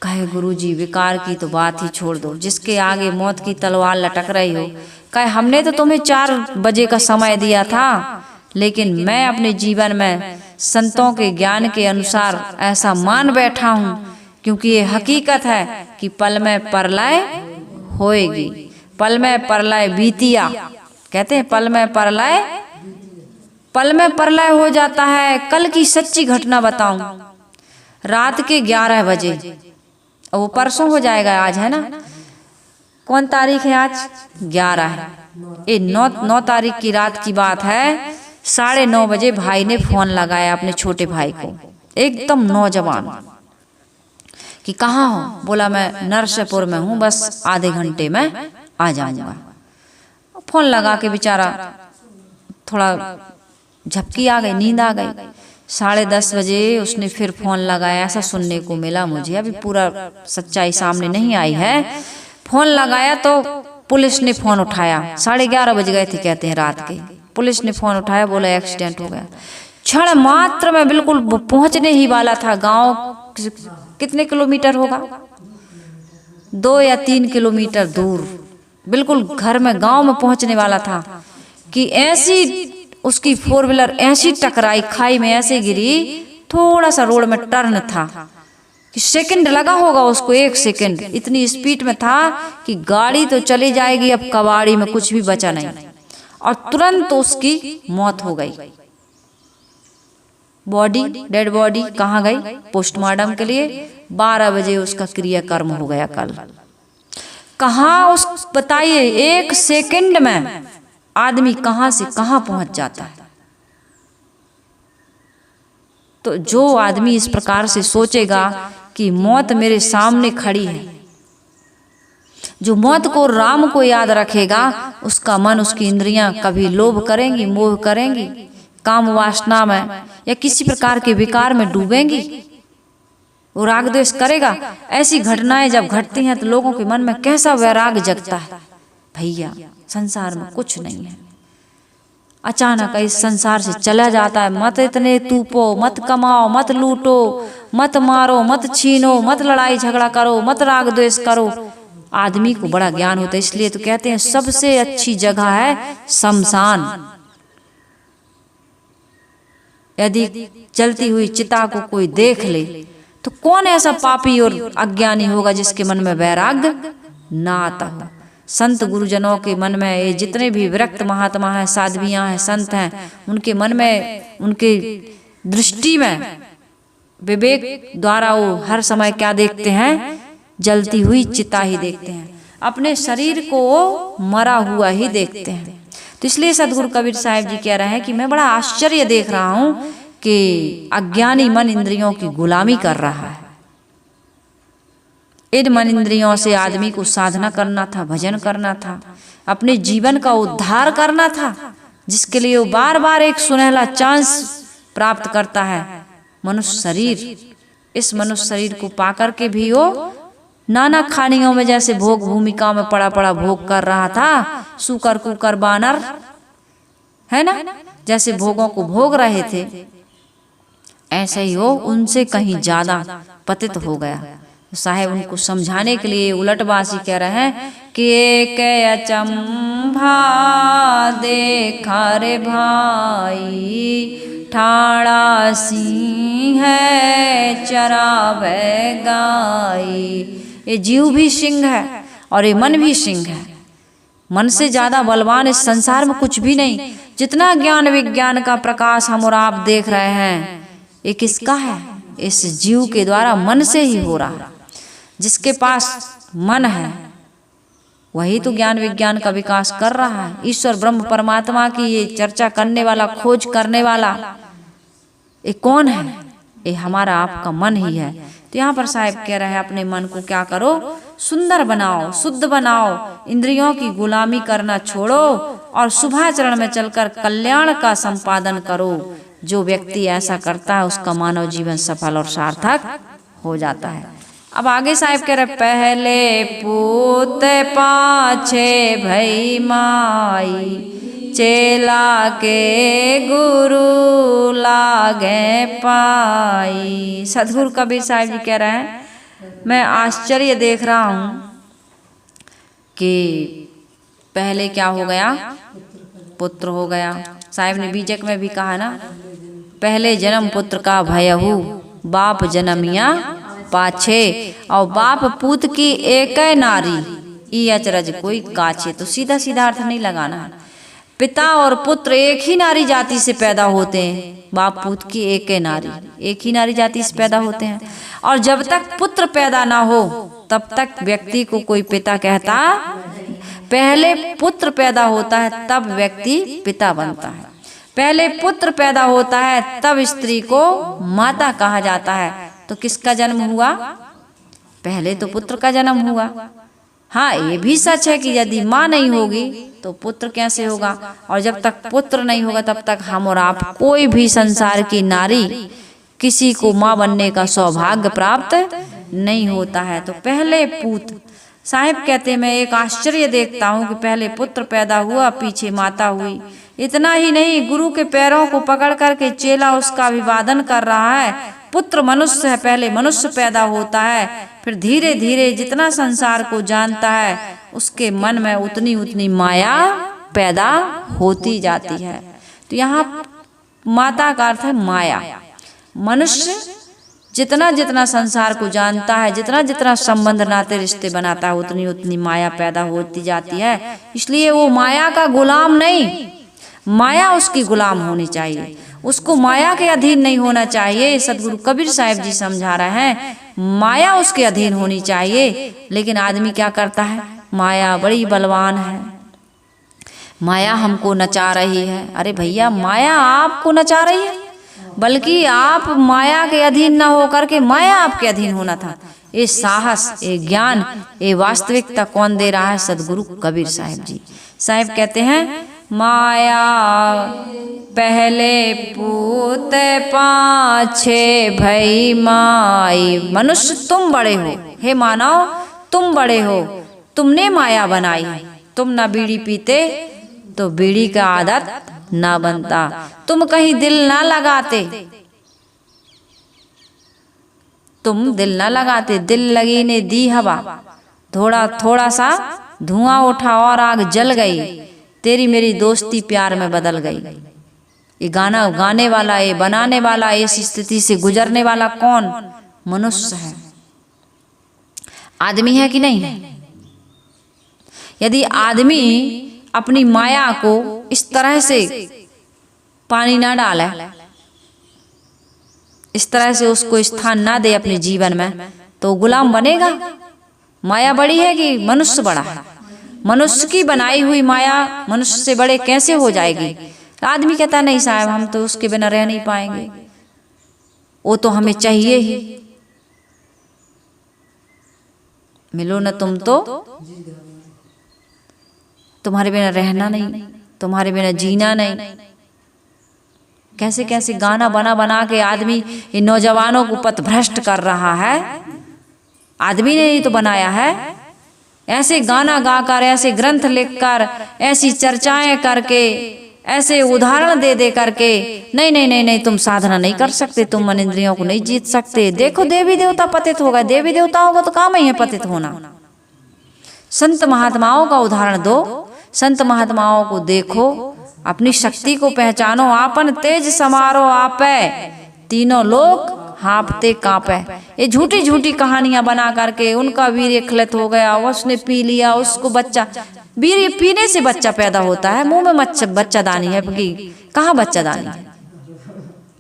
कहे गुरुजी विकार की तो बात ही छोड़ दो, जिसके आगे मौत की तलवार लटक रही हो। कहे हमने तो तुम्हें 4 बजे का समय दिया था, लेकिन मैं अपने जीवन में संतों के ज्ञान के अनुसार ऐसा मान बैठा हूँ, क्योंकि ये हकीकत है कि पल में प्रलय होएगी। पल में प्रलय बीतिया, कहते हैं पल में प्रलय हो जाता है। कल की सच्ची घटना बताऊं, रात के 11 बजे, वो परसों हो जाएगा, आज है ना, कौन तारीख है आज? 11 है। ये 9 तारीख की रात की बात है। 9:30 बजे भाई ने फोन लगाया अपने छोटे भाई को, एकदम नौजवान, कि कहाँ हो? बोला मैं नरसिंहपुर में हूँ, बस आधे घंटे में आ जाऊंगा। फोन लगा के बेचारा थोड़ा झपकी आ गई, नींद आ गई। 10:30 बजे उसने फिर फोन लगाया, ऐसा सुनने को मिला मुझे, अभी पूरा सच्चाई सामने नहीं आई है। फोन लगाया तो पुलिस ने फोन उठाया, 11:30 बज गए थे कहते हैं रात के। पुलिस ने फोन उठाया, बोला एक्सीडेंट हो गया। क्षण मात्र में बिल्कुल पहुंचने ही वाला था। गांव कितने किलोमीटर होगा? 2 या 3 किलोमीटर दूर, बिल्कुल घर में गांव में पहुंचने वाला था कि ऐसी उसकी 4 व्हीलर ऐसी टकराई, खाई में ऐसे गिरी, थोड़ा सा रोड में टर्न था कि सेकंड लगा होगा उसको, 1 सेकंड, इतनी स्पीड में था कि गाड़ी तो चली जाएगी, अब कबाड़ी में कुछ भी बचा नहीं, और तुरंत उसकी मौत हो गई। डेड बॉडी कहाँ गई? पोस्टमार्टम के लिए। 12 बजे उसका क्रियाकर्म हो गया। कहाँ उस बताइए, एक सेकंड में आदमी कहाँ से कहाँ पहुंच जाता है। तो जो आदमी इस प्रकार से सोचेगा कि मौत मेरे सामने खड़ी है, जो मौत को, राम को याद रखेगा, उसका मन, उसकी इंद्रियां कभी लोभ करेंगी, मोह करेंगी, काम वासना में या किसी प्रकार के विकार में डूबेंगी, वो राग द्वेष करेगा। ऐसी घटनाएं जब घटती हैं तो लोगों के मन में कैसा वैराग जगता है। भैया संसार में कुछ नहीं है, अचानक इस संसार से चला जाता है। मत इतने तूपो, मत कमाओ, मत लूटो, मत मारो, मत छीनो, मत लड़ाई झगड़ा करो, मत राग द्वेष करो। आदमी को बड़ा ज्ञान होता है, इसलिए तो कहते हैं सबसे अच्छी जगह है शमशान। यदि जलती हुई चिता को कोई देख ले तो कौन ऐसा पापी और अज्ञानी होगा जिसके मन में वैराग्य ना आता हो। संत गुरुजनों के मन में, ये जितने भी विरक्त महात्मा हैं, साध्वियां हैं, संत हैं, उनके मन में, उनके दृष्टि में विवेक द्वारा वो हर समय क्या देखते हैं? जलती हुई चिता ही देखते हैं, अपने शरीर को वो मरा हुआ ही देखते हैं। तो इसलिए सदगुरु कबीर साहिब जी कह रहे हैं कि मैं बड़ा आश्चर्य देख रहा हूं कि अज्ञानी मन इंद्रियों की गुलामी कर रहा है। इन मन इंद्रियों से आदमी को साधना करना था, भजन करना था, अपने जीवन का उद्धार करना था, जिसके लिए वो बार बार एक सुनहला चांस प्राप्त करता है, मनुष्य शरीर। इस मनुष्य शरीर को पाकर के भी वो नाना खानियों में जैसे भोग भूमिका में पड़ा पड़ा भोग कर रहा था, सूकर कुकर बानर है ना, जैसे भोगों को भोग रहे थे, ऐसे ही वो उनसे कहीं ज्यादा पतित हो गया। साहेब उनको समझाने के लिए उलटबासी कह रहे हैं कि एक अचंभा देखा रे भाई, ठाड़ा सिंह है चरावे गाई। ये जीव भी सिंह है और ये मन भी सिंह है। मन से ज्यादा बलवान इस संसार में कुछ भी नहीं। जितना ज्ञान विज्ञान का प्रकाश हम और आप देख रहे हैं, ये किसका है? इस जीव के द्वारा मन से ही हो रहा है। जिसके पास मन है वही तो ज्ञान विज्ञान का विकास कर रहा है। ईश्वर ब्रह्म परमात्मा की ये चर्चा करने वाला, खोज करने वाला ये कौन है? ये हमारा आपका मन ही है। तो यहाँ पर साहिब कह रहे हैं अपने मन को क्या करो? सुंदर बनाओ, शुद्ध बनाओ, इंद्रियों की गुलामी करना छोड़ो और शुभाचरण में चलकर कल्याण का संपादन करो। जो व्यक्ति ऐसा करता है उसका मानव जीवन सफल और सार्थक हो जाता है। अब आगे साहिब कह रहे, पहले पूत पाछे भई माई, चेला के गुरु लागे पाई। सदगुरु कबीर साहिब जी कह रहे हैं, मैं आश्चर्य देख रहा हूं कि पहले क्या हो गया? पुत्र हो गया। साहिब ने बीजक में भी कहा ना, पहले जन्म पुत्र का भयहु, बाप जन्मिया पाछे, और बाप पूत की एक नारी, ई अचरज कोई काछे। तो सीधा सीधा अर्थ नहीं लगाना है। पिता और पुत्र एक ही नारी जाति से पैदा होते हैं। बाप पूत की एक नारी, एक ही नारी जाति से पैदा होते हैं। और जब तक पुत्र पैदा ना हो तब तक व्यक्ति को कोई पिता कहता। पहले पुत्र पैदा होता है तब व्यक्ति पिता बनता है। पहले पुत्र पैदा होता है तब स्त्री को माता कहा जाता है। तो किसका जन्म हुआ? पहले तो पुत्र का जन्म हुआ। हाँ, ये भी सच है कि यदि माँ नहीं होगी तो पुत्र कैसे होगा? और जब तक पुत्र नहीं होगा तब तक हम और आप, कोई भी संसार की नारी, किसी को माँ बनने का सौभाग्य प्राप्त नहीं होता है। तो पहले पूत। साहिब कहते हैं, मैं एक आश्चर्य देखता हूँ कि पहले पुत्र पैदा हुआ, पीछे माता हुई। इतना ही नहीं, गुरु के पैरों को पकड़ करके चेला उसका अभिवादन कर रहा है। पुत्र मनुष्य है, पहले मनुष्य पैदा होता है, फिर धीरे धीरे जितना संसार को जानता है उसके मन में उतनी उतनी माया पैदा होती जाती है। तो यहाँ माता का अर्थ है माया। मनुष्य जितना जितना संसार को जानता है, जितना जितना संबंध नाते रिश्ते बनाता है, उतनी उतनी माया पैदा होती जाती है। इसलिए वो माया का गुलाम नहीं, माया उसकी गुलाम होनी चाहिए, उसको माया के अधीन नहीं होना चाहिए। सदगुरु कबीर साहिब जी समझा रहे हैं, माया उसके अधीन होनी चाहिए। लेकिन आदमी क्या करता है? माया बड़ी बलवान है, माया हमको नचा रही है। अरे भैया, माया आपको नचा रही है, बल्कि आप माया के अधीन न होकर के माया आपके अधीन होना था। ये साहस, ये ज्ञान, ये वास्तविकता कौन दे रहा है? सदगुरु कबीर साहिब जी। साहिब कहते हैं, माया पहले पूत पाछे भई माई। मनुष्य तुम बड़े हो, हे मानव तुम बड़े हो, तुमने माया बनाई। तुम ना बीड़ी पीते तो बीड़ी का आदत ना बनता, तुम कहीं दिल ना लगाते, तुम दिल ना लगाते, दिल लगी ने दी हवा, थोड़ा थोड़ा सा धुआं उठा और आग जल गई, तेरी मेरी दोस्ती प्यार में बदल गई। ये गाना गाने वाला, ये बनाने वाला, इस स्थिति से गुजरने वाला कौन? मनुष्य है, आदमी है कि नहीं है? यदि आदमी अपनी माया को इस तरह से पानी ना डाले, इस तरह से उसको स्थान ना दे अपने जीवन में, तो गुलाम बनेगा। माया बड़ी है कि मनुष्य बड़ा है? मनुष्य की बनाई हुई माया मनुष्य से बड़े कैसे हो जाएगी? आदमी कहता नहीं साहब, हम तो उसके बिना रह नहीं पाएंगे, वो तो हमें चाहिए ही। मिलो न तुम तो तुम्हारे बिना रहना नहीं, तुम्हारे बिना जीना नहीं। कैसे कैसे गाना बना बना के आदमी इन नौजवानों को पथभ्रष्ट कर रहा है। आदमी ने ही तो बनाया है। ऐसे गाना गाकर, ऐसे ग्रंथ लिखकर, ऐसी चर्चाएं करके, ऐसे उदाहरण दे दे करके, नहीं नहीं नहीं नहीं, तुम साधना नहीं कर सकते, तुम मन इंद्रियों को नहीं जीत सकते। देखो देवी देवता पतित हो गए, देवी देवताओं का तो काम ही है पतित होना। संत महात्माओं का उदाहरण दो, संत महात्माओं को देखो, अपनी शक्ति को पहचानो। आपन तेज समारो आपे, तीनों लोग हाँफते कांपे। ये झूठी झूठी कहानियां बना करके उनका वीर्य खलित हो गया, उसने पी लिया, उसको बच्चा, वीर्य पीने से बच्चा पैदा होता है। मुंह में बच्चादानी है कि कहाँ बच्चादानी है?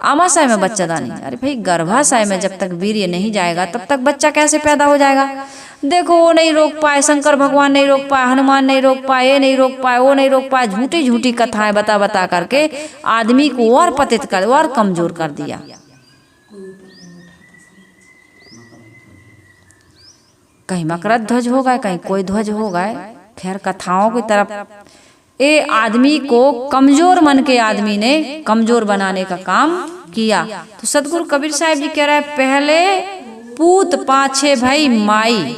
आमाशय में बच्चादानी। अरे भाई, गर्भाशय में जब तक वीर्य नहीं जाएगा तब तक बच्चा कैसे पैदा हो जाएगा? देखो, वो नहीं रोक पाए, शंकर भगवान नहीं रोक पाए, हनुमान नहीं रोक पाए, ये नहीं रोक पाए, वो नहीं रोक पाए। झूठी झूठी कथाएं बता बता करके आदमी को और पतित कर, और कमजोर कर दिया। कहीं मकरध्वज ध्वज हो गए, कहीं कोई ध्वज हो गए। खैर, कथाओं की तरफ ये आदमी को, कमजोर मन के आदमी ने कमजोर बनाने का काम किया। तो सदगुरु कबीर साहिब जी कह रहे हैं, पहले पूत पाछे भाई माई।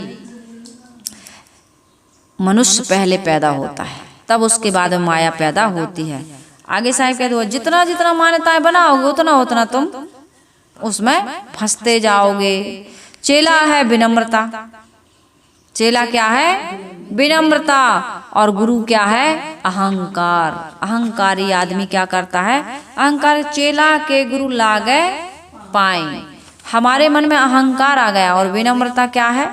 मनुष्य पहले पैदा होता है, तब उसके बाद माया पैदा होती है। आगे साहिब कहते हो, जितना जितना मान्यताएं बनाओगे उतना उतना तुम उसमें फंसते जाओगे। चेला है विनम्रता। चेला क्या है? विनम्रता। और गुरु क्या है? अहंकार। अहंकारी आदमी क्या करता है? अहंकार। चेला के गुरु लागे पाए। हमारे मन में अहंकार आ गया, और विनम्रता क्या है?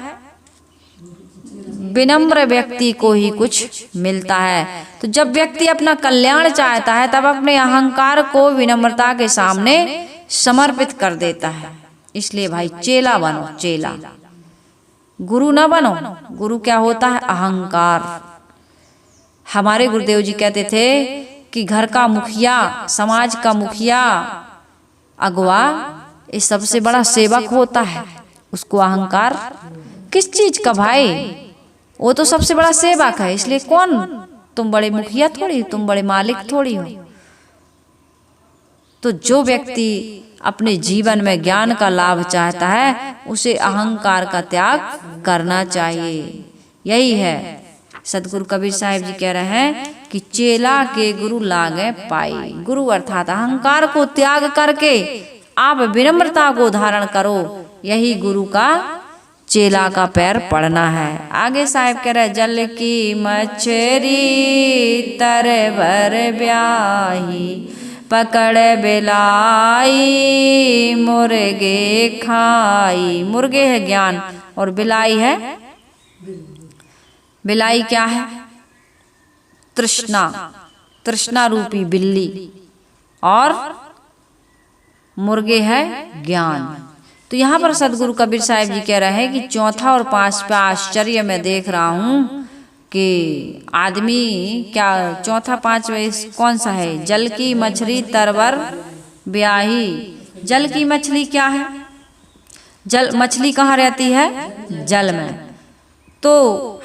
विनम्र व्यक्ति को ही कुछ मिलता है। तो जब व्यक्ति अपना कल्याण चाहता है, तब अपने अहंकार को विनम्रता के सामने समर्पित कर देता है। इसलिए भाई, चेला बनो, चेला, गुरु ना बनो। गुरु क्या होता है? अहंकार। हमारे गुरुदेव जी कहते थे कि घर का मुखिया, समाज का मुखिया, अगवा, ये सबसे बड़ा सेवक होता है। उसको अहंकार किस चीज का भाई? वो तो सबसे बड़ा सेवक है। इसलिए कौन? तुम बड़े मुखिया थोड़ी, तुम बड़े मालिक थोड़ी हो। तो जो व्यक्ति अपने जीवन में ज्ञान का लाभ चाहता है, उसे अहंकार का त्याग करना चाहिए। यही है सदगुरु कबीर साहिब जी कह रहे हैं कि चेला के गुरु लागे पाई। गुरु अर्थात अहंकार को त्याग करके आप विनम्रता को धारण करो। यही गुरु का, चेला का पैर पड़ना है। आगे साहिब कह रहे, जल की मछरी तर भर ब्याही, पकड़ बिलाई मुर्गे खाई। मुर्गे है ज्ञान, और बिलाई है, बिलाई क्या है? तृष्णा। तृष्णा रूपी बिल्ली, और मुर्गे है ज्ञान। तो यहाँ पर सदगुरु कबीर साहिब जी कह रहे हैं कि चौथा और पांचवा आश्चर्य मैं देख रहा हूँ कि आदमी क्या, चौथा पांचवा कौन सा है, जल की मछली तरवर ब्याही। जल की मछली क्या है, जल मछली कहाँ रहती है, जल में। तो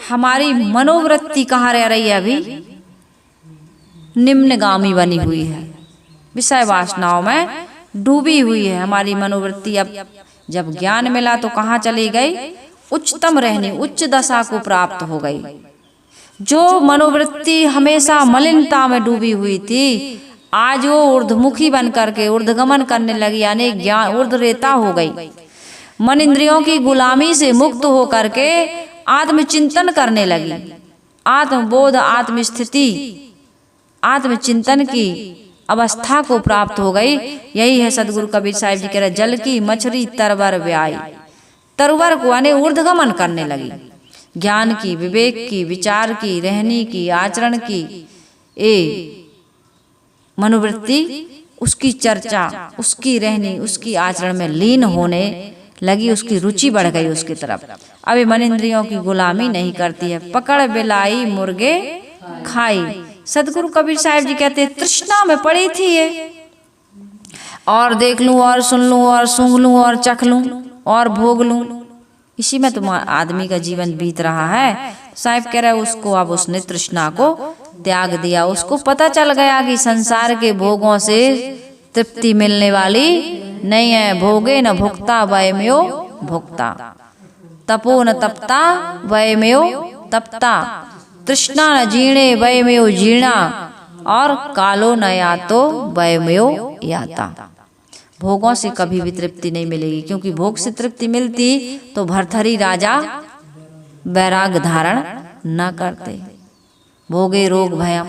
हमारी मनोवृत्ति कहाँ रह रही है, अभी निम्नगामी बनी हुई है, विषय वासनाओं में डूबी हुई है हमारी मनोवृत्ति। अब जब ज्ञान मिला तो कहाँ चली गई, उच्चतम रहनी, उच्च दशा को प्राप्त हो गई। जो मनोवृत्ति हमेशा मलिनता में डूबी हुई थी, आज वो ऊर्ध्वमुखी बन करके ऊर्ध्वगमन करने लगी, यानी ज्ञान ऊर्ध्वरेता हो गई। मन इंद्रियों की गुलामी से मुक्त हो करके आत्मचिंतन करने लगी, आत्मबोध, आत्मस्थिति, आत्मचिंतन की अवस्था को प्राप्त हो गई। यही है सदगुरु कबीर साहिब जी कह रहे, जल की मछली तरवर ब्याई। तरवर को यानी ऊर्ध्वगमन करने लगी, ज्ञान की, विवेक की, विचार की, रहनी की, आचरण की, मनोवृत्ति उसकी चर्चा, उसकी रहनी, उसकी आचरण में लीन होने लगी, उसकी रुचि बढ़ गई उसकी तरफ। अब मन इंद्रियों की गुलामी नहीं करती है। पकड़ बिलाई मुर्गे खाई। सदगुरु कबीर साहिब जी कहते तृष्णा में पड़ी थी ये, और देख लूं और सुन लूं और सूंघ लूं और चख लूं और भोग लूं, इसी में तो आदमी का जीवन बीत रहा है। साहिब कह रहे उसको, अब उसने तृष्णा को त्याग दिया। उसको पता चल गया कि संसार के भोगों से तृप्ति मिलने वाली नहीं है। भोगे न भुक्ता वयमेव भुक्ता, तपो न तपता वयमेव तपता, तृष्णा न जीर्णे वयमेव जीर्णा, और कालो न यातो वयमेव याता। भोगों से कभी भी तृप्ति नहीं मिलेगी, क्योंकि भोग से तृप्ति मिलती तो भरथरी राजा वैराग धारण न करते। भोगे रोग भयम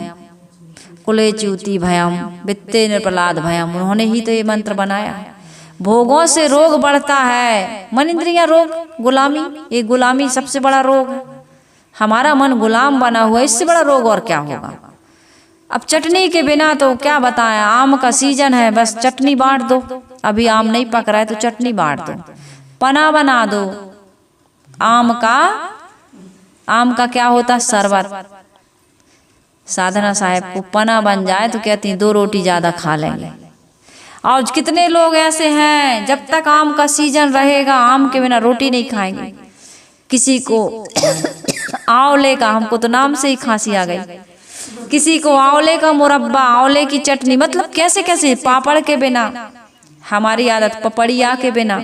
कुले च्युति भयम वित्ते निर्प्रलाद भयम, उन्होंने ही तो ये मंत्र बनाया है। भोगों से रोग बढ़ता है, मन इंद्रियां रोग, गुलामी, ये गुलामी सबसे बड़ा रोग है। हमारा मन गुलाम बना हुआ, इससे बड़ा रोग और क्या होगा। अब चटनी के बिना तो क्या बताएं, आम का सीजन है, बस चटनी बांट दो। अभी आम नहीं पक रहा है तो चटनी बांट दो, पना बना दो आम का क्या होता, शरबत। साधना साहब को पना बन जाए तो कहती हैं 2 रोटी ज्यादा खा लेंगे। और कितने लोग ऐसे हैं, जब तक आम का सीजन रहेगा आम के बिना रोटी नहीं खाएंगे। किसी को आंवले का, हमको तो नाम से ही खांसी आ गई, किसी को आंवले का मुरब्बा, आंवले की चटनी, मतलब कैसे कैसे, पापड़ के बिना। हमारी आदत पपड़िया के बिना।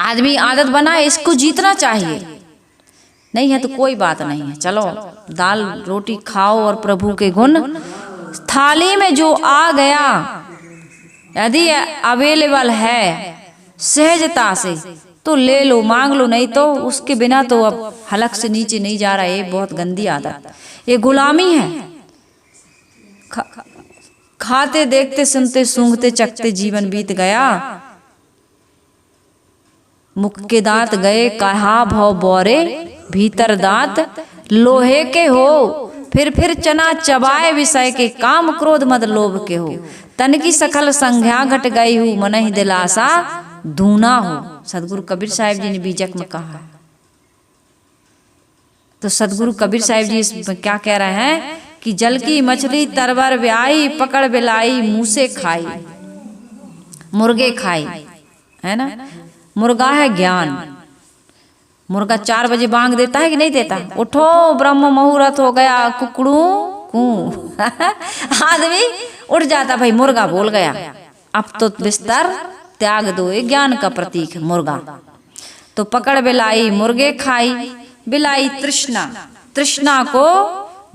आदमी आदत बनाए, इसको जीतना चाहिए। नहीं है तो कोई बात नहीं है, चलो दाल रोटी खाओ और प्रभु के गुण थाली में जो आ गया, यदि अवेलेबल है सहजता से तो ले लो, मांग लो, नहीं तो उसके बिना तो अब हलक से नीचे नहीं जा रहा है। ये बहुत गंदी आदत, ये गुलामी है। खाते देखते सुनते सूंघते चखते जीवन बीत गया। मुख के दांत गए कहा भव बोरे, भीतर दांत लोहे के हो। फिर चना चबाए विषय के, काम क्रोध मद लोभ के हो। तन की सकल संज्ञा घट गई हूँ, मन ही दिलासा धूना हो। सदगुरु कबीर साहिब जी ने बीजक में कहा है। तो सदगुरु कबीर साहिब जी इसमें क्या कह रहे हैं कि जल की मछली तरवर ब्याई, पकड़ बिलाई मुंह से खाई। मुर्गे खाई है ना, मुर्गा है ज्ञान। मुर्गा 4 बजे बांग देता है कि नहीं देता, उठो ब्रह्म मुहूर्त हो गया, कुकड़ू कू आदमी उठ जाता, भाई मुर्गा बोल गया, अब तो बिस्तर त्याग दो। ये ज्ञान का प्रतीक है मुर्गा। तो पकड़ बिलाई मुर्गे खाई, बिलाई तृष्णा, तृष्णा को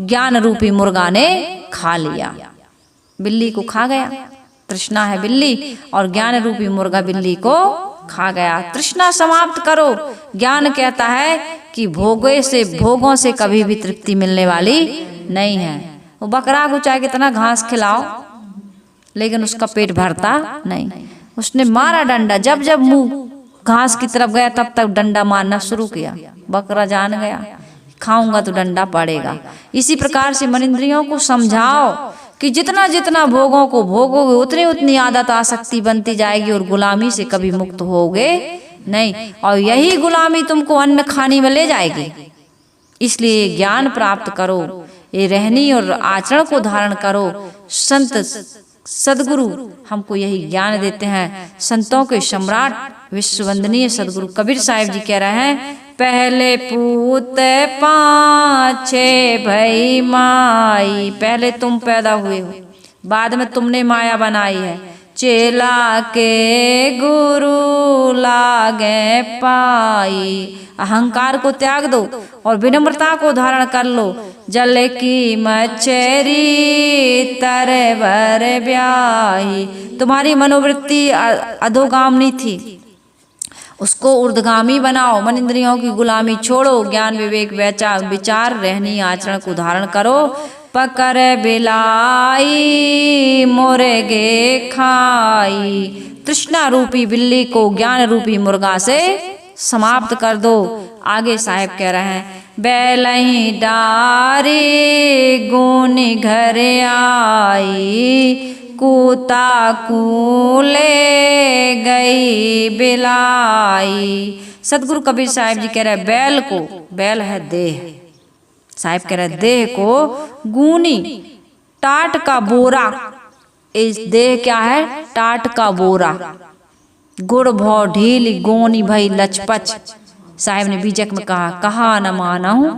ज्ञान रूपी मुर्गा ने खा लिया, बिल्ली को खा गया। तृष्णा है बिल्ली और ज्ञान रूपी मुर्गा बिल्ली को खा गया। तृष्णा समाप्त करो। ज्ञान कहता है कि भोगों से कभी भी तृप्ति मिलने वाली नहीं है। वो बकरा को चाहे कितना घास खिलाओ लेकिन उसका पेट भरता नहीं। उसने मारा डंडा, जब जब मुंह घास की तरफ गया तब तक डंडा मारना शुरू किया। बकरा जान गया खाऊंगा तो डंडा पड़ेगा। इसी प्रकार से मन इंद्रियों को समझाओ कि जितना जितना भोगों को भोगोगे उतनी उतनी आदत आसक्ति बनती जाएगी और गुलामी से कभी मुक्त होगे नहीं। और यही गुलामी तुमको अन्न खाने में ले जाएगी। इसलिए ज्ञान प्राप्त करो, ये रहनी और आचरण को धारण करो। संत सदगुरु हमको यही ज्ञान देते हैं। संतों के सम्राट विश्ववंदनीय सदगुरु कबीर साहिब जी कह रहे हैं, पहले पूत पाछे भई माई। पहले तुम पैदा हुए हो, बाद में तुमने माया बनाई है। चेला के गुरु लागे पाई। अहंकार को त्याग दो और विनम्रता को धारण कर लो। जल की मछरी तरवर ब्याही। तुम्हारी मनोवृत्ति अधोगामी थी, उसको ऊर्ध्वगामी बनाओ। मन इंद्रियों की गुलामी छोड़ो, ज्ञान विवेक विचार रहनी आचरण को धारण करो। पकर बिलाई मुर्गे खाई। तृष्णा रूपी बिल्ली को ज्ञान रूपी मुर्गा से समाप्त कर दो। आगे साहेब कह रहे हैं, बैलही डारी गुनी घर आई। कूता कूले गई बिलाई। सदगुरु कबीर साहिब जी कह रहे हैं, बैल को, बैल है देह, साहिब कह रहे देह को गूनी टाट का बोरा। इस देह क्या है? टाट का बोरा। गुड़ भौ ढील गोनी भई लचपच। साहिब ने बीजक में कहा, कहा न माना हूं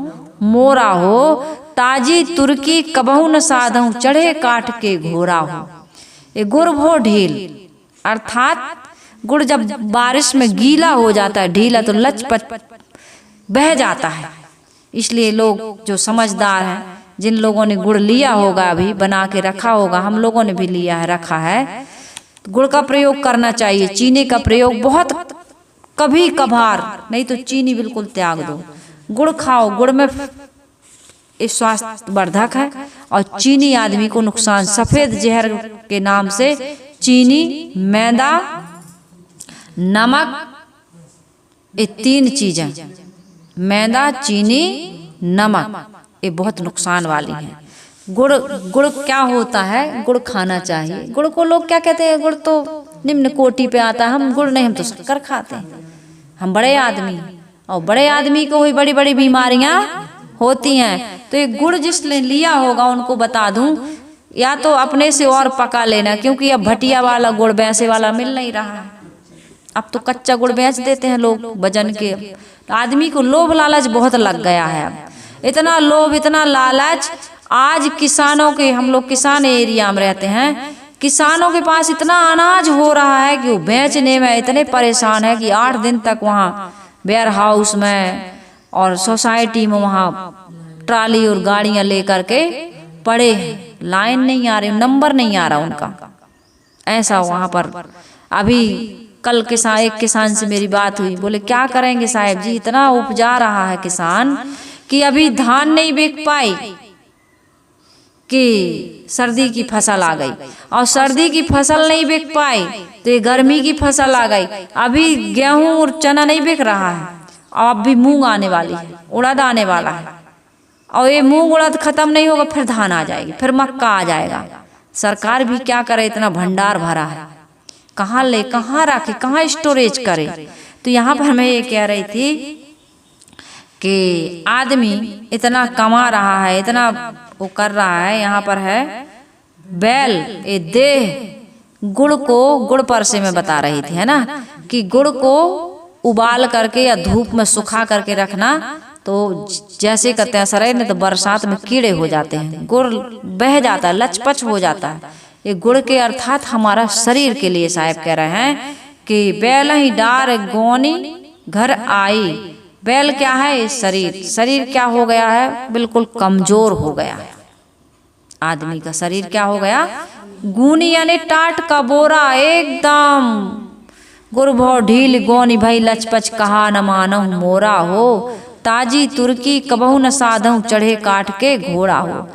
मोरा हो। ताजी तुर्की कबहू न साधहूं, चढ़े काठ के घोरा हो। ये गुड़ भौ ढील अर्थात गुड़ जब बारिश में गीला हो जाता है, ढीला तो लचपच बह जाता है। इसलिए लोग जो समझदार हैं, जिन लोगों ने गुड़ लिया होगा, अभी बना के रखा होगा, हम लोगों ने भी लिया है, रखा है, गुड़ का प्रयोग करना चाहिए। चीनी का प्रयोग बहुत कभी कभार, नहीं तो चीनी बिल्कुल त्याग दो। गुड़ खाओ, गुड़ में स्वास्थ्य वर्धक है और चीनी आदमी को नुकसान। सफेद जहर के नाम से चीनी, मैदा, नमक, ये 3 चीजें, मैदा, चीनी, नमक, ये बहुत नुकसान वाली है। गुड़, गुड़ क्या होता है? गुड़ खाना चाहिए। गुड़ को लोग क्या कहते हैं? गुड़ तो निम्न कोटि पे आता है। हम गुड़ नहीं, हम तो शक्कर खाते हैं। हम बड़े आदमी, और बड़े आदमी को ही बड़ी बड़ी बीमारियां होती हैं। तो ये गुड़ जिसने लिया होगा उनको बता दूं, या तो अपने से और पका लेना, क्योंकि अब भटिया वाला गुड़ वैसे वाला मिल नहीं रहा है। अब तो कच्चा गुड़ बेच देते हैं लोग वजन के। आदमी को लोभ लालच बहुत लग गया है। अब इतना लोभ, इतना लालच। आज किसानों के, हम लोग किसान एरिया में रहते हैं, किसानों के पास इतना अनाज हो रहा है कि वो बेचने में इतने परेशान है कि 8 दिन तक वहाँ वेयर हाउस में और सोसाइटी में वहाँ ट्राली और गाड़ियां लेकर के पड़े हैं। लाइन नहीं आ रही, नंबर नहीं आ रहा उनका, ऐसा वहाँ पर। अभी कल एक किसान से मेरी बात हुई, बोले क्या करेंगे साहब जी, इतना उपजा रहा है किसान कि अभी धान नहीं बेच पाई कि सर्दी की फसल आ गई, और सर्दी की फसल नहीं बेच पाई तो ये गर्मी की फसल आ गई। अभी गेहूं और चना नहीं बिक रहा है, और अब भी मूंग आने वाली है, उड़द आने वाला है, और ये मूंग उड़द खत्म नहीं होगा फिर धान आ जाएगी, फिर मक्का आ जाएगा। सरकार भी क्या करे, इतना भंडार भरा है, कहाँ ले, कहाँ रखे, कहाँ स्टोरेज करे। तो यहाँ पर मैं ये कह रही थी कि आदमी इतना कमा रहा है, इतना वो कर रहा है। यहाँ पर है बैल, ये देह गुड़ को, गुड़ पर से मैं बता रही थी, है ना, कि गुड़ को उबाल करके या धूप में सुखा करके रखना, तो जैसे कहते हैं शरीर में तो बरसात में कीड़े हो जाते हैं, गुड़ बह जाता है, लचपच हो जाता है। ये गुड़ के अर्थात हमारा शरीर के लिए साहब कह रहे हैं कि बैल ही डार गोनी घर आई। बैल क्या है? शरीर। शरीर क्या हो गया है? बिल्कुल कमजोर हो गया है। आदमी का शरीर क्या हो गया? गूनी यानी टाट का बोरा, एकदम गुड़ भौ ढील गोनी भई लचपच, कहा न मानहु मोरा हो। ताजी तुर्की कबहू न साधहु, चढ़े काठ के घोड़ा हो।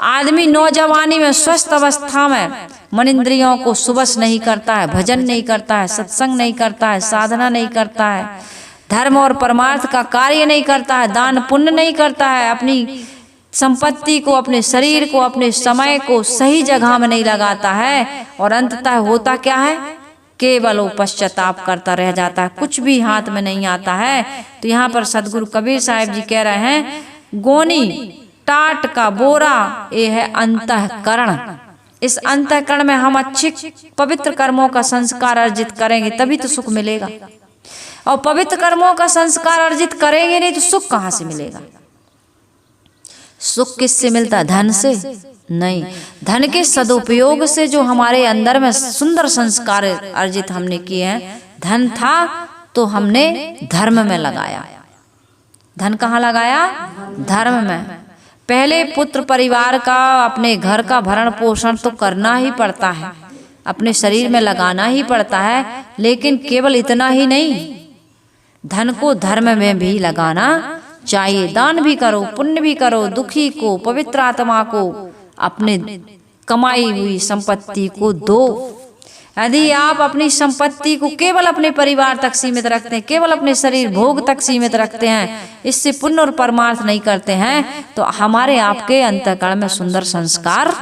आदमी नौजवानी में, स्वस्थ अवस्था में मन इंद्रियों को सुबस नहीं करता है, भजन नहीं करता है, सत्संग नहीं करता है, साधना नहीं करता है, धर्म और परमार्थ का कार्य नहीं करता है, दान पुण्य नहीं करता है, अपनी संपत्ति को, अपने शरीर को, अपने समय को सही जगह में नहीं लगाता है, और अंततः होता क्या है? केवल वो पश्चाताप करता रह जाता है, कुछ भी हाथ में नहीं आता है। तो यहाँ पर सदगुरु कबीर साहिब जी कह रहे हैं, गोनी टाट का बोरा, ये है अंतःकरण। इस अंतःकरण में हम अच्छे पवित्र कर्मों का संस्कार अर्जित करेंगे तभी तो सुख मिलेगा, और पवित्र कर्मों का संस्कार अर्जित करेंगे नहीं तो सुख कहाँ से मिलेगा। सुख किससे मिलता है? धन से नहीं, धन के सदुपयोग से जो हमारे अंदर में सुंदर संस्कार अर्जित हमने किए हैं। धन था तो हमने धर्म में लगाया। धन कहाँ लगाया? धर्म में। पहले पुत्र परिवार का, अपने घर का भरण पोषण तो करना ही पड़ता है, अपने शरीर में लगाना ही पड़ता है, लेकिन केवल इतना ही नहीं, धन को धर्म में भी लगाना चाहिए। दान भी करो, पुण्य भी करो, दुखी को, पवित्र आत्मा को, अपने कमाई हुई संपत्ति को दो। यदि आप अपनी संपत्ति को केवल अपने परिवार तक सीमित रखते हैं, केवल अपने शरीर भोग तक सीमित रखते हैं, इससे पुण्य और परमार्थ नहीं करते हैं, तो हमारे आपके अंतःकरण में सुंदर संस्कार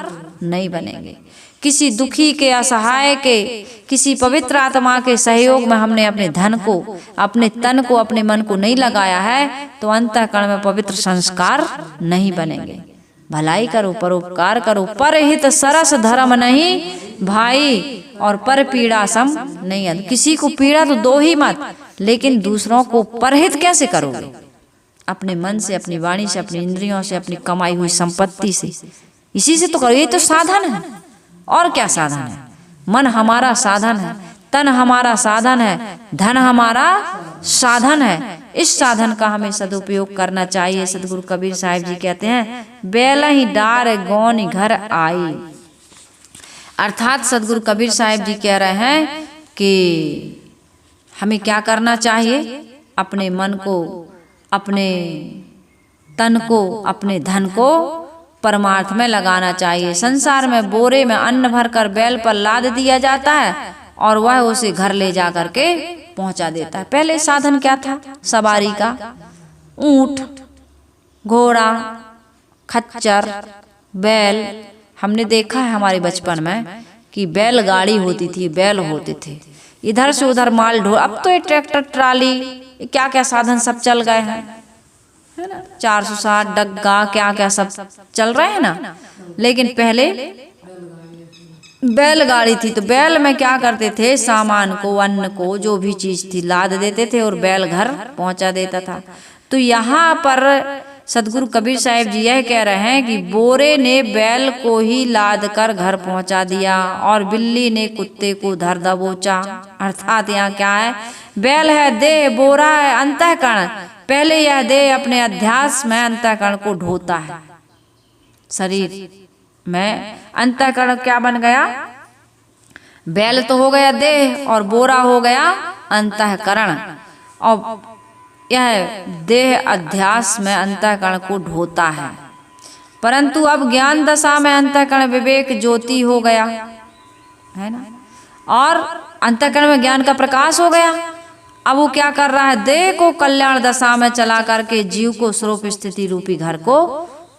नहीं बनेंगे। किसी दुखी के, असहाय के, किसी पवित्र आत्मा के सहयोग में हमने अपने धन को, अपने तन को, अपने मन को नहीं लगाया है, तो अंतःकरण में पवित्र संस्कार नहीं बनेंगे। भलाई करो, परोपकार करो, परहित सरस धर्म नहीं भाई, और पर पीड़ा सम नहीं है। किसी को पीड़ा तो दो ही मत, लेकिन दूसरों को परहित कैसे करोगे? अपने मन से, अपनी वाणी से, अपनी इंद्रियों से, अपनी कमाई हुई संपत्ति से, इसी से तो करो। ये तो साधन है, और क्या साधन है? मन हमारा साधन है, तन हमारा साधन है, धन हमारा साधन है। इस साधन का हमें सदुपयोग करना चाहिए। सदगुरु कबीर साहिब जी कहते हैं, बेला ही डार गौन घर आई। अर्थात सदगुरु कबीर साहिब जी कह रहे हैं कि हमें क्या करना चाहिए? अपने मन को, अपने तन को, अपने धन को परमार्थ में लगाना चाहिए। संसार में बोरे में अन्न भरकर बैल पर लाद दिया जाता है और वह उसे घर ले जा करके पहुंचा देता है। पहले साधन क्या था? सवारी का, ऊंट, घोड़ा, खच्चर, बैल। हमने देखा है हमारे बचपन में कि बैलगाड़ी होती थी, बैल होते थे, इधर से उधर माल ढो। अब तो ये ट्रैक्टर, ट्राली, क्या क्या साधन सब चल गए हैं, है ना, 460 डग्गा, क्या क्या सब चल रहे हैं ना। लेकिन पहले बैलगाड़ी थी, तो बैल में क्या करते थे? सामान को, अन्न को, जो भी चीज थी लाद देते थे और बैल घर पहुंचा देता था। तो यहाँ पर सदगुरु कबीर साहिब जी यह कह रहे हैं कि बोरे ने बैल को ही लाद कर घर पहुंचा दिया और बिल्ली ने कुत्ते को धर दबोचा। अर्थात यहाँ क्या है? बैल है देह, बोरा है अंतःकरण। पहले यह देह अपने अध्यास में अंतःकरण को ढोता है। शरीर में अंतःकरण क्या बन गया? बैल तो हो गया देह और बोरा हो गया अंतःकरण, और यह देह अध्यास में अंतःकरण को ढोता है। परंतु अब ज्ञान दशा में अंतःकरण विवेक ज्योति हो गया, है ना, और अंतःकरण में ज्ञान का प्रकाश हो गया। अब वो क्या कर रहा है? देह को कल्याण दशा में चला करके जीव को स्वरूप स्थिति रूपी घर को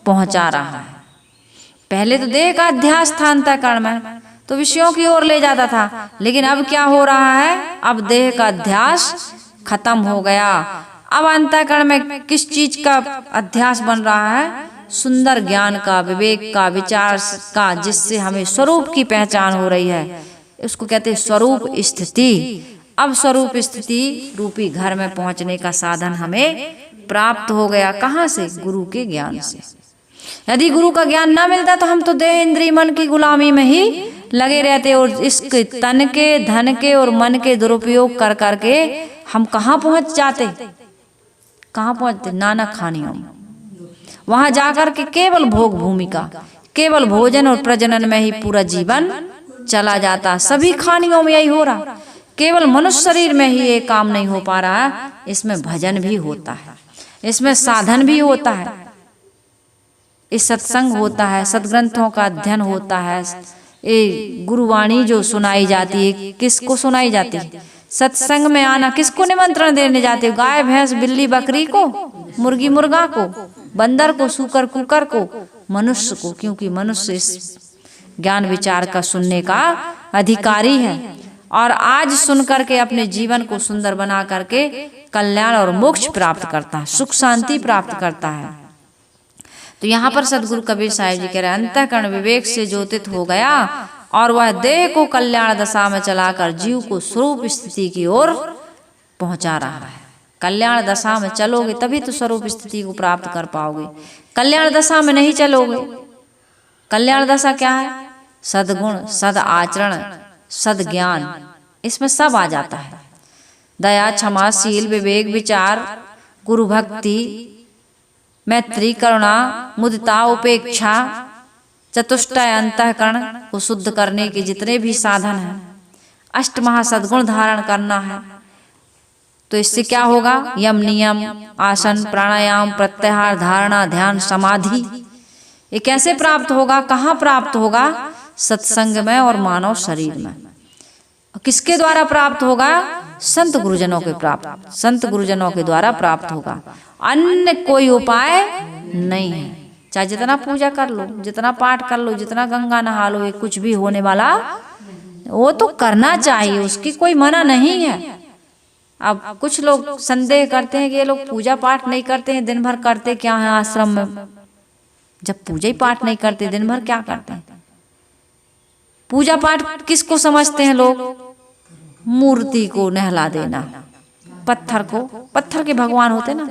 पहुंचा रहा है। पहले तो देह का अध्यास था अंतःकरण में, तो विषयों की ओर ले जाता था, लेकिन अब क्या हो रहा है? अब देह का अध्यास खत्म हो गया। अब अंतःकरण में किस चीज का अध्यास बन रहा है? सुंदर ज्ञान का, विवेक का, विचार का, जिससे हमें स्वरूप की पहचान हो रही है। उसको कहते हैं स्वरूप स्थिति। अब स्वरूप स्थिति रूपी घर में पहुंचने का साधन हमें प्राप्त हो गया। कहाँ से? गुरु के ज्ञान से। यदि गुरु का ज्ञान ना मिलता तो हम तो देह, इंद्रिय, मन की गुलामी में ही लगे रहते, और इसके तन के, धन के और मन के दुरुपयोग कर करके हम कहाँ पहुंच जाते? कहाँ पहुंचते? नाना खानियों में। वहां जाकर के केवल भोग भूमिका, केवल भोजन और प्रजनन में ही पूरा जीवन चला जाता। सभी खानियों में यही हो रहा। केवल मनुष्य शरीर में ही ये काम नहीं हो पा रहा। इसमें भजन भी होता है, इसमें साधन भी होता है, इस सत्संग होता है, सदग्रंथों का अध्ययन होता है। ये गुरुवाणी जो सुनाई जाती है, किसको सुनाई जाती है? सत्संग में आना किसको निमंत्रण देने जाते हो? गाय, भैंस, बिल्ली, बकरी को, मुर्गी, मुर्गा को, बंदर को, सूकर, कुकर को? मनुष्य को, क्योंकि मनुष्य इस ज्ञान विचार का सुनने का अधिकारी है, और आज सुन करके अपने जीवन को सुंदर बना करके कल्याण और मोक्ष प्राप्त करता है, सुख शांति प्राप्त करता है। तो यहाँ पर सदगुरु कबीर साहिब जी कह रहे हैं, अंतःकरण विवेक से ज्योतित हो गया और वह देह को कल्याण दशा में चलाकर जीव को स्वरूप स्थिति की ओर पहुंचा रहा है। कल्याण दशा में चलोगे तभी तो स्वरूप स्थिति को प्राप्त कर पाओगे। कल्याण दशा में नहीं चलोगे। कल्याण दशा क्या है? सद्गुण, सद आचरण, सद ज्ञान, इसमें सब आ जाता है। दया, क्षमा, शील, विवेक, विचार, गुरु भक्ति, मैत्री, करुणा, मुदिता, उपेक्षा, चतुष्टय, अंतःकरण को शुद्ध करने के जितने भी साधन हैं, अष्ट महासद्गुण धारण करना है। तो इससे क्या होगा? यम, नियम, आसन, प्राणायाम, प्रत्याहार, धारणा, ध्यान, समाधि, ये कैसे प्राप्त होगा? कहाँ प्राप्त होगा? सत्संग में और मानव शरीर में। किसके द्वारा प्राप्त होगा? संत गुरुजनों के प्राप्त, संत गुरुजनों के द्वारा प्राप्त होगा। अन्य कोई उपाय नहीं है। चाहे जितना पूजा कर लो, जितना पाठ कर लो, जितना गंगा नहा लो, ये कुछ भी होने वाला, वो तो करना चाहिए, उसकी कोई मना नहीं है। अब कुछ लोग संदेह करते हैं कि ये लोग पूजा पाठ नहीं करते हैं, दिन भर करते क्या है आश्रम में? जब पूजा ही पाठ नहीं करते, दिन भर क्या करते हैं? पूजा पाठ किसको समझते हैं लोग? मूर्ति को नहला देना, पत्थर को, पत्थर के भगवान होते ना।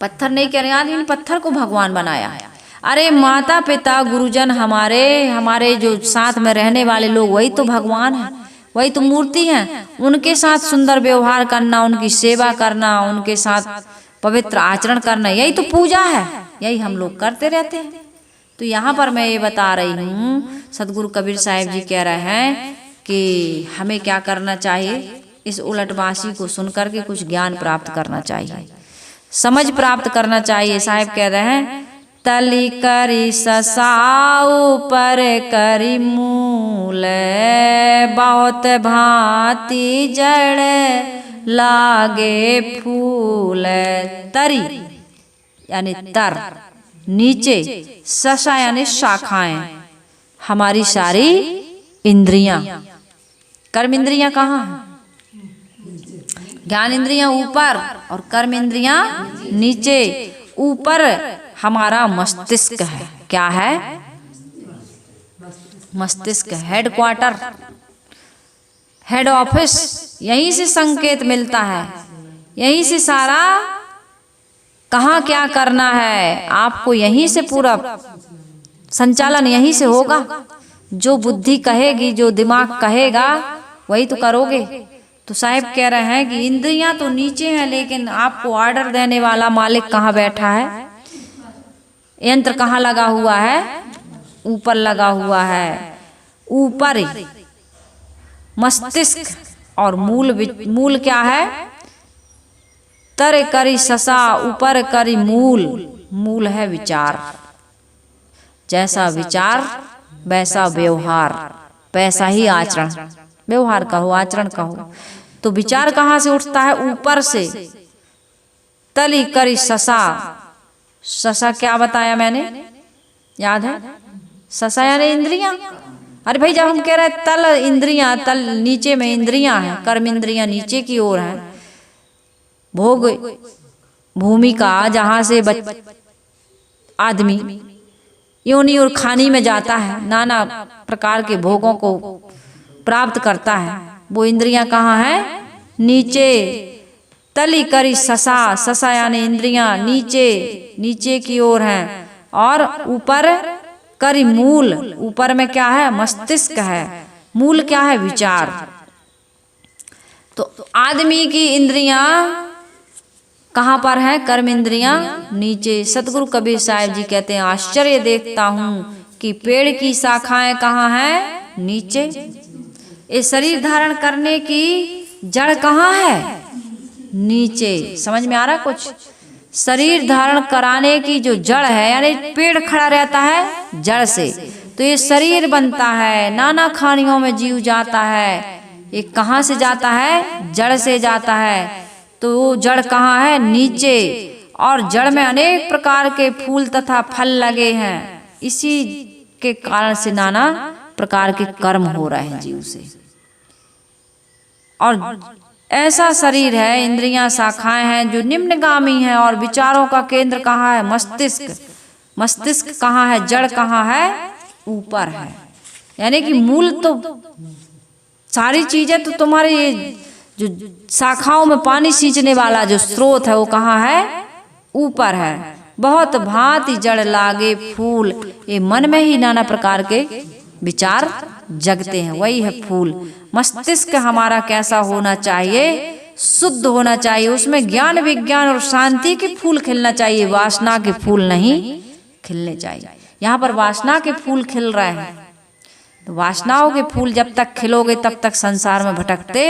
पत्थर नहीं कह रहे यार, पत्थर को भगवान बनाया है। अरे माता पिता गुरुजन हमारे जो साथ में रहने वाले लोग, वही तो भगवान है, वही तो मूर्ति है। उनके साथ सुंदर व्यवहार करना, उनकी सेवा करना, उनके साथ पवित्र आचरण करना, यही तो पूजा है। यही हम लोग करते रहते हैं। तो यहाँ पर मैं ये बता रही हूँ, सदगुरु कबीर साहिब जी कह रहे हैं कि हमें क्या करना चाहिए? इस उलटवासी को सुनकर के कुछ ज्ञान प्राप्त करना चाहिए, समझ प्राप्त करना चाहिए। साहिब कह रहे हैं, तली करी ससाऊ पर करी मूल, बहुत भांति जड़ लागे फूल। तरी यानी तर, नीचे, ससा यानी शाखाएं, हमारी सारी इंद्रियां। कर्म इंद्रियां कहाँ हैं? ज्ञान इंद्रियां ऊपर और कर्म इंद्रियां नीचे। ऊपर हमारा मस्तिष्क है। क्या है? मस्तिष्क, हेड क्वार्टर, हेड ऑफिस, यहीं से संकेत मिलता है, यहीं से सारा कहाँ क्या करना है आपको यहीं से पूरा संचालन यहीं से होगा। जो बुद्धि कहेगी, जो दिमाग कहेगा, वही तो करोगे। तो साहिब कह रहे हैं कि इंद्रियां तो नीचे हैं, लेकिन आपको ऑर्डर देने वाला मालिक कहाँ बैठा है? यंत्र कहाँ लगा हुआ है? ऊपर लगा हुआ है। ऊपर मस्तिष्क और मूल क्या है? तर करी ससा, ऊपर करी मूल। मूल है विचार। जैसा विचार वैसा व्यवहार, वैसा ही आचरण। व्यवहार कहो, आचरण कहो। तो विचार कहाँ से उठता है? ऊपर से। तली करी ससा। ससा क्या बताया मैंने? याद है? ससा यानी इंद्रियां। अरे भाई, जब हम कह रहे हैं तल इंद्रियां, तल नीचे में इंद्रियां हैं, कर्म इंद्रियां नीचे की ओर है। भोग भूमिका, जहां से आदमी योनि और खानी में जाता है, नाना प्रकार के भोगों को प्राप्त करता है, वो इंद्रियां कहाँ है? नीचे। तली करी ससा। ससा यानी इंद्रियां नीचे, नीचे की ओर हैं। और ऊपर करी मूल। ऊपर में क्या है? मस्तिष्क है। मूल क्या है? विचार। तो आदमी की इंद्रियां कहाँ पर है? कर्म इंद्रियां नीचे। सतगुरु कबीर साहिब जी कहते हैं, आश्चर्य देखता हूँ कि पेड़ की शाखाएं कहाँ हैं? नीचे। ये शरीर धारण करने की जड़ कहाँ है? नीचे। समझ में आ रहा कुछ? शरीर धारण कराने की जो जड़ है, यानी पेड़ खड़ा रहता है जड़ से, तो ये शरीर बनता है। नाना खानियों में जीव जाता है। ये कहाँ से जाता है? जड़ से जाता है। तो जड़ कहाँ है? नीचे। और जड़ में अनेक प्रकार के फूल तथा फल लगे हैं। इसी के कारण से नाना प्रकार के कर्म हो रहे हैं जीव से। और ऐसा शरीर है, इंद्रियां शाखाएं हैं जो निम्नगामी हैं, और विचारों का केंद्र कहाँ है? मस्तिष्क। मस्तिष्क कहाँ है? जड़ कहाँ है? ऊपर है। यानी कि मूल तो सारी चीजें तो तुम्हारे ये जो शाखाओं में पानी सींचने वाला जो स्रोत है वो कहाँ है? ऊपर है। बहुत भांति जड़ लागे फूल, ये मन में ही नाना प्रकार के विचार जगते हैं, वही है फूल। मस्तिष्क हमारा कैसा होना चाहिए? शुद्ध होना चाहिए, उसमें ज्ञान विज्ञान और शांति के फूल खिलना चाहिए, वासना के फूल नहीं खिलने चाहिए। यहाँ पर वासना के फूल खिल रहे हैं, तो वासनाओं के फूल जब तक खिलोगे तब तक संसार में भटकते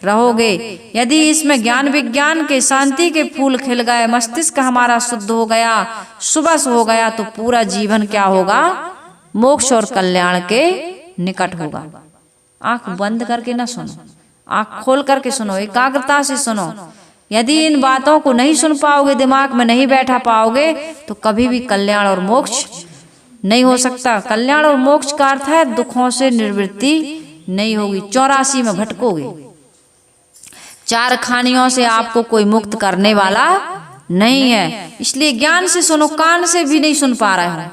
रहोगे। यदि इसमें ज्ञान विज्ञान के शांति के फूल खिल गए, मस्तिष्क हमारा शुद्ध हो गया, सुबस हो गया, तो पूरा जीवन क्या होगा? मोक्ष और कल्याण के निकट होगा। आंख बंद करके ना सुनो, आंख खोल करके सुनो, एकाग्रता से सुनो। यदि इन बातों को नहीं सुन पाओगे, दिमाग में नहीं बैठा पाओगे, तो कभी भी कल्याण और मोक्ष नहीं हो सकता। कल्याण और मोक्ष का अर्थ है दुखों से निवृत्ति नहीं होगी, 84 में भटकोगे। 4 खानियों से आपको कोई मुक्त करने वाला नहीं है, इसलिए ज्ञान से सुनो। कान से भी नहीं सुन पा रहे हो,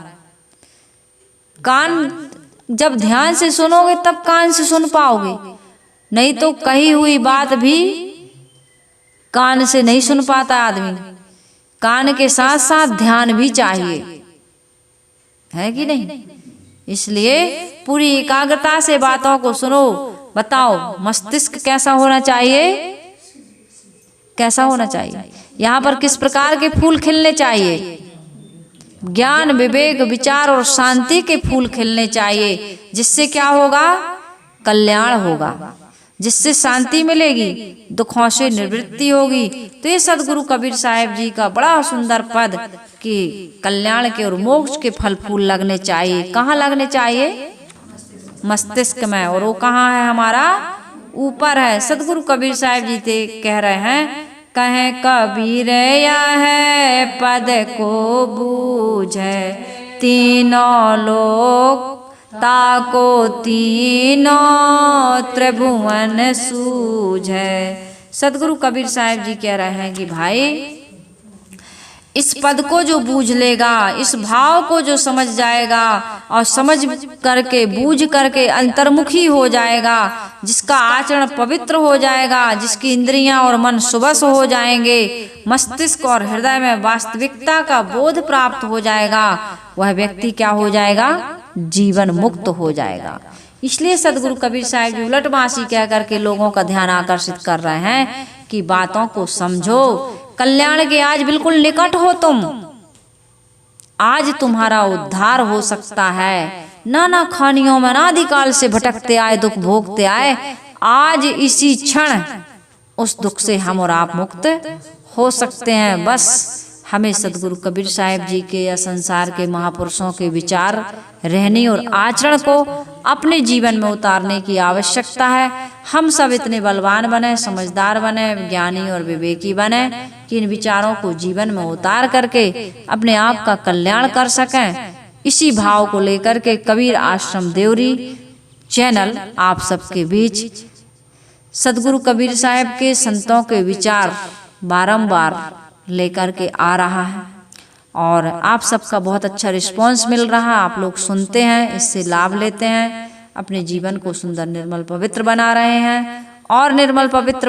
कान जब ध्यान से सुनोगे तब कान से सुन पाओगे, नहीं तो कही हुई बात भी कान से नहीं सुन पाता आदमी। कान के साथ साथ ध्यान भी चाहिए, है कि नहीं? इसलिए पूरी एकाग्रता से बातों को सुनो। बताओ मस्तिष्क कैसा होना चाहिए? कैसा होना चाहिए? यहाँ पर किस प्रकार के फूल खिलने चाहिए? ज्ञान विवेक विचार और शांति के फूल खिलने चाहिए, जिससे क्या होगा? कल्याण होगा, जिससे शांति मिलेगी, दुखों से निवृत्ति होगी। तो ये सदगुरु कबीर साहब जी का बड़ा सुंदर पद कि कल्याण के और मोक्ष के फल फूल लगने चाहिए। कहाँ लगने चाहिए? मस्तिष्क में। और वो कहाँ है? हमारा ऊपर है। सदगुरु कबीर साहब जी ते कह रहे हैं, कहें कबीर यह पद को बूझे, तीनों लोक ताको तीनों त्रिभुवन सूझे। सदगुरु कबीर साहब जी कह रहे हैं कि भाई इस पद को जो बूझ लेगा, इस भाव को जो समझ जाएगा और समझ करके बूझ करके अंतर्मुखी हो जाएगा, जिसका आचरण पवित्र हो जाएगा, जिसकी इंद्रियां और मन सुबस हो जाएंगे, मस्तिष्क और हृदय में वास्तविकता का बोध प्राप्त हो जाएगा, वह व्यक्ति क्या हो जाएगा? जीवन मुक्त हो जाएगा। इसलिए सदगुरु कबीर साहब जी उलटवासी कह करके लोगों का ध्यान आकर्षित कर रहे हैं कि बातों को समझो। कल्याण के आज बिल्कुल निकट हो तुम, आज तुम्हारा उद्धार हो सकता है। नाना खानियों में अनादिकाल से भटकते आए, दुख भोगते आए, आज इसी क्षण उस दुख से हम और आप मुक्त हो सकते हैं। बस हमें सदगुरु कबीर साहब जी के या संसार के महापुरुषों के विचार, रहनी और आचरण को अपने जीवन में उतारने की आवश्यकता है। हम सब इतने बलवान बने, समझदार बने, ज्ञानी और विवेकी बने कि इन विचारों को जीवन में उतार करके अपने आप का कल्याण कर सकें। इसी भाव को लेकर के कबीर आश्रम देवरी चैनल आप सबके बीच सदगुरु कबीर साहब के संतों के विचार बारंबार लेकर के आ रहा है, और आप सबका बहुत अच्छा रिस्पांस मिल रहा है। आप लोग सुनते हैं, इससे लाभ लेते हैं, अपने जीवन को सुंदर निर्मल पवित्र बना रहे हैं, और निर्मल पवित्र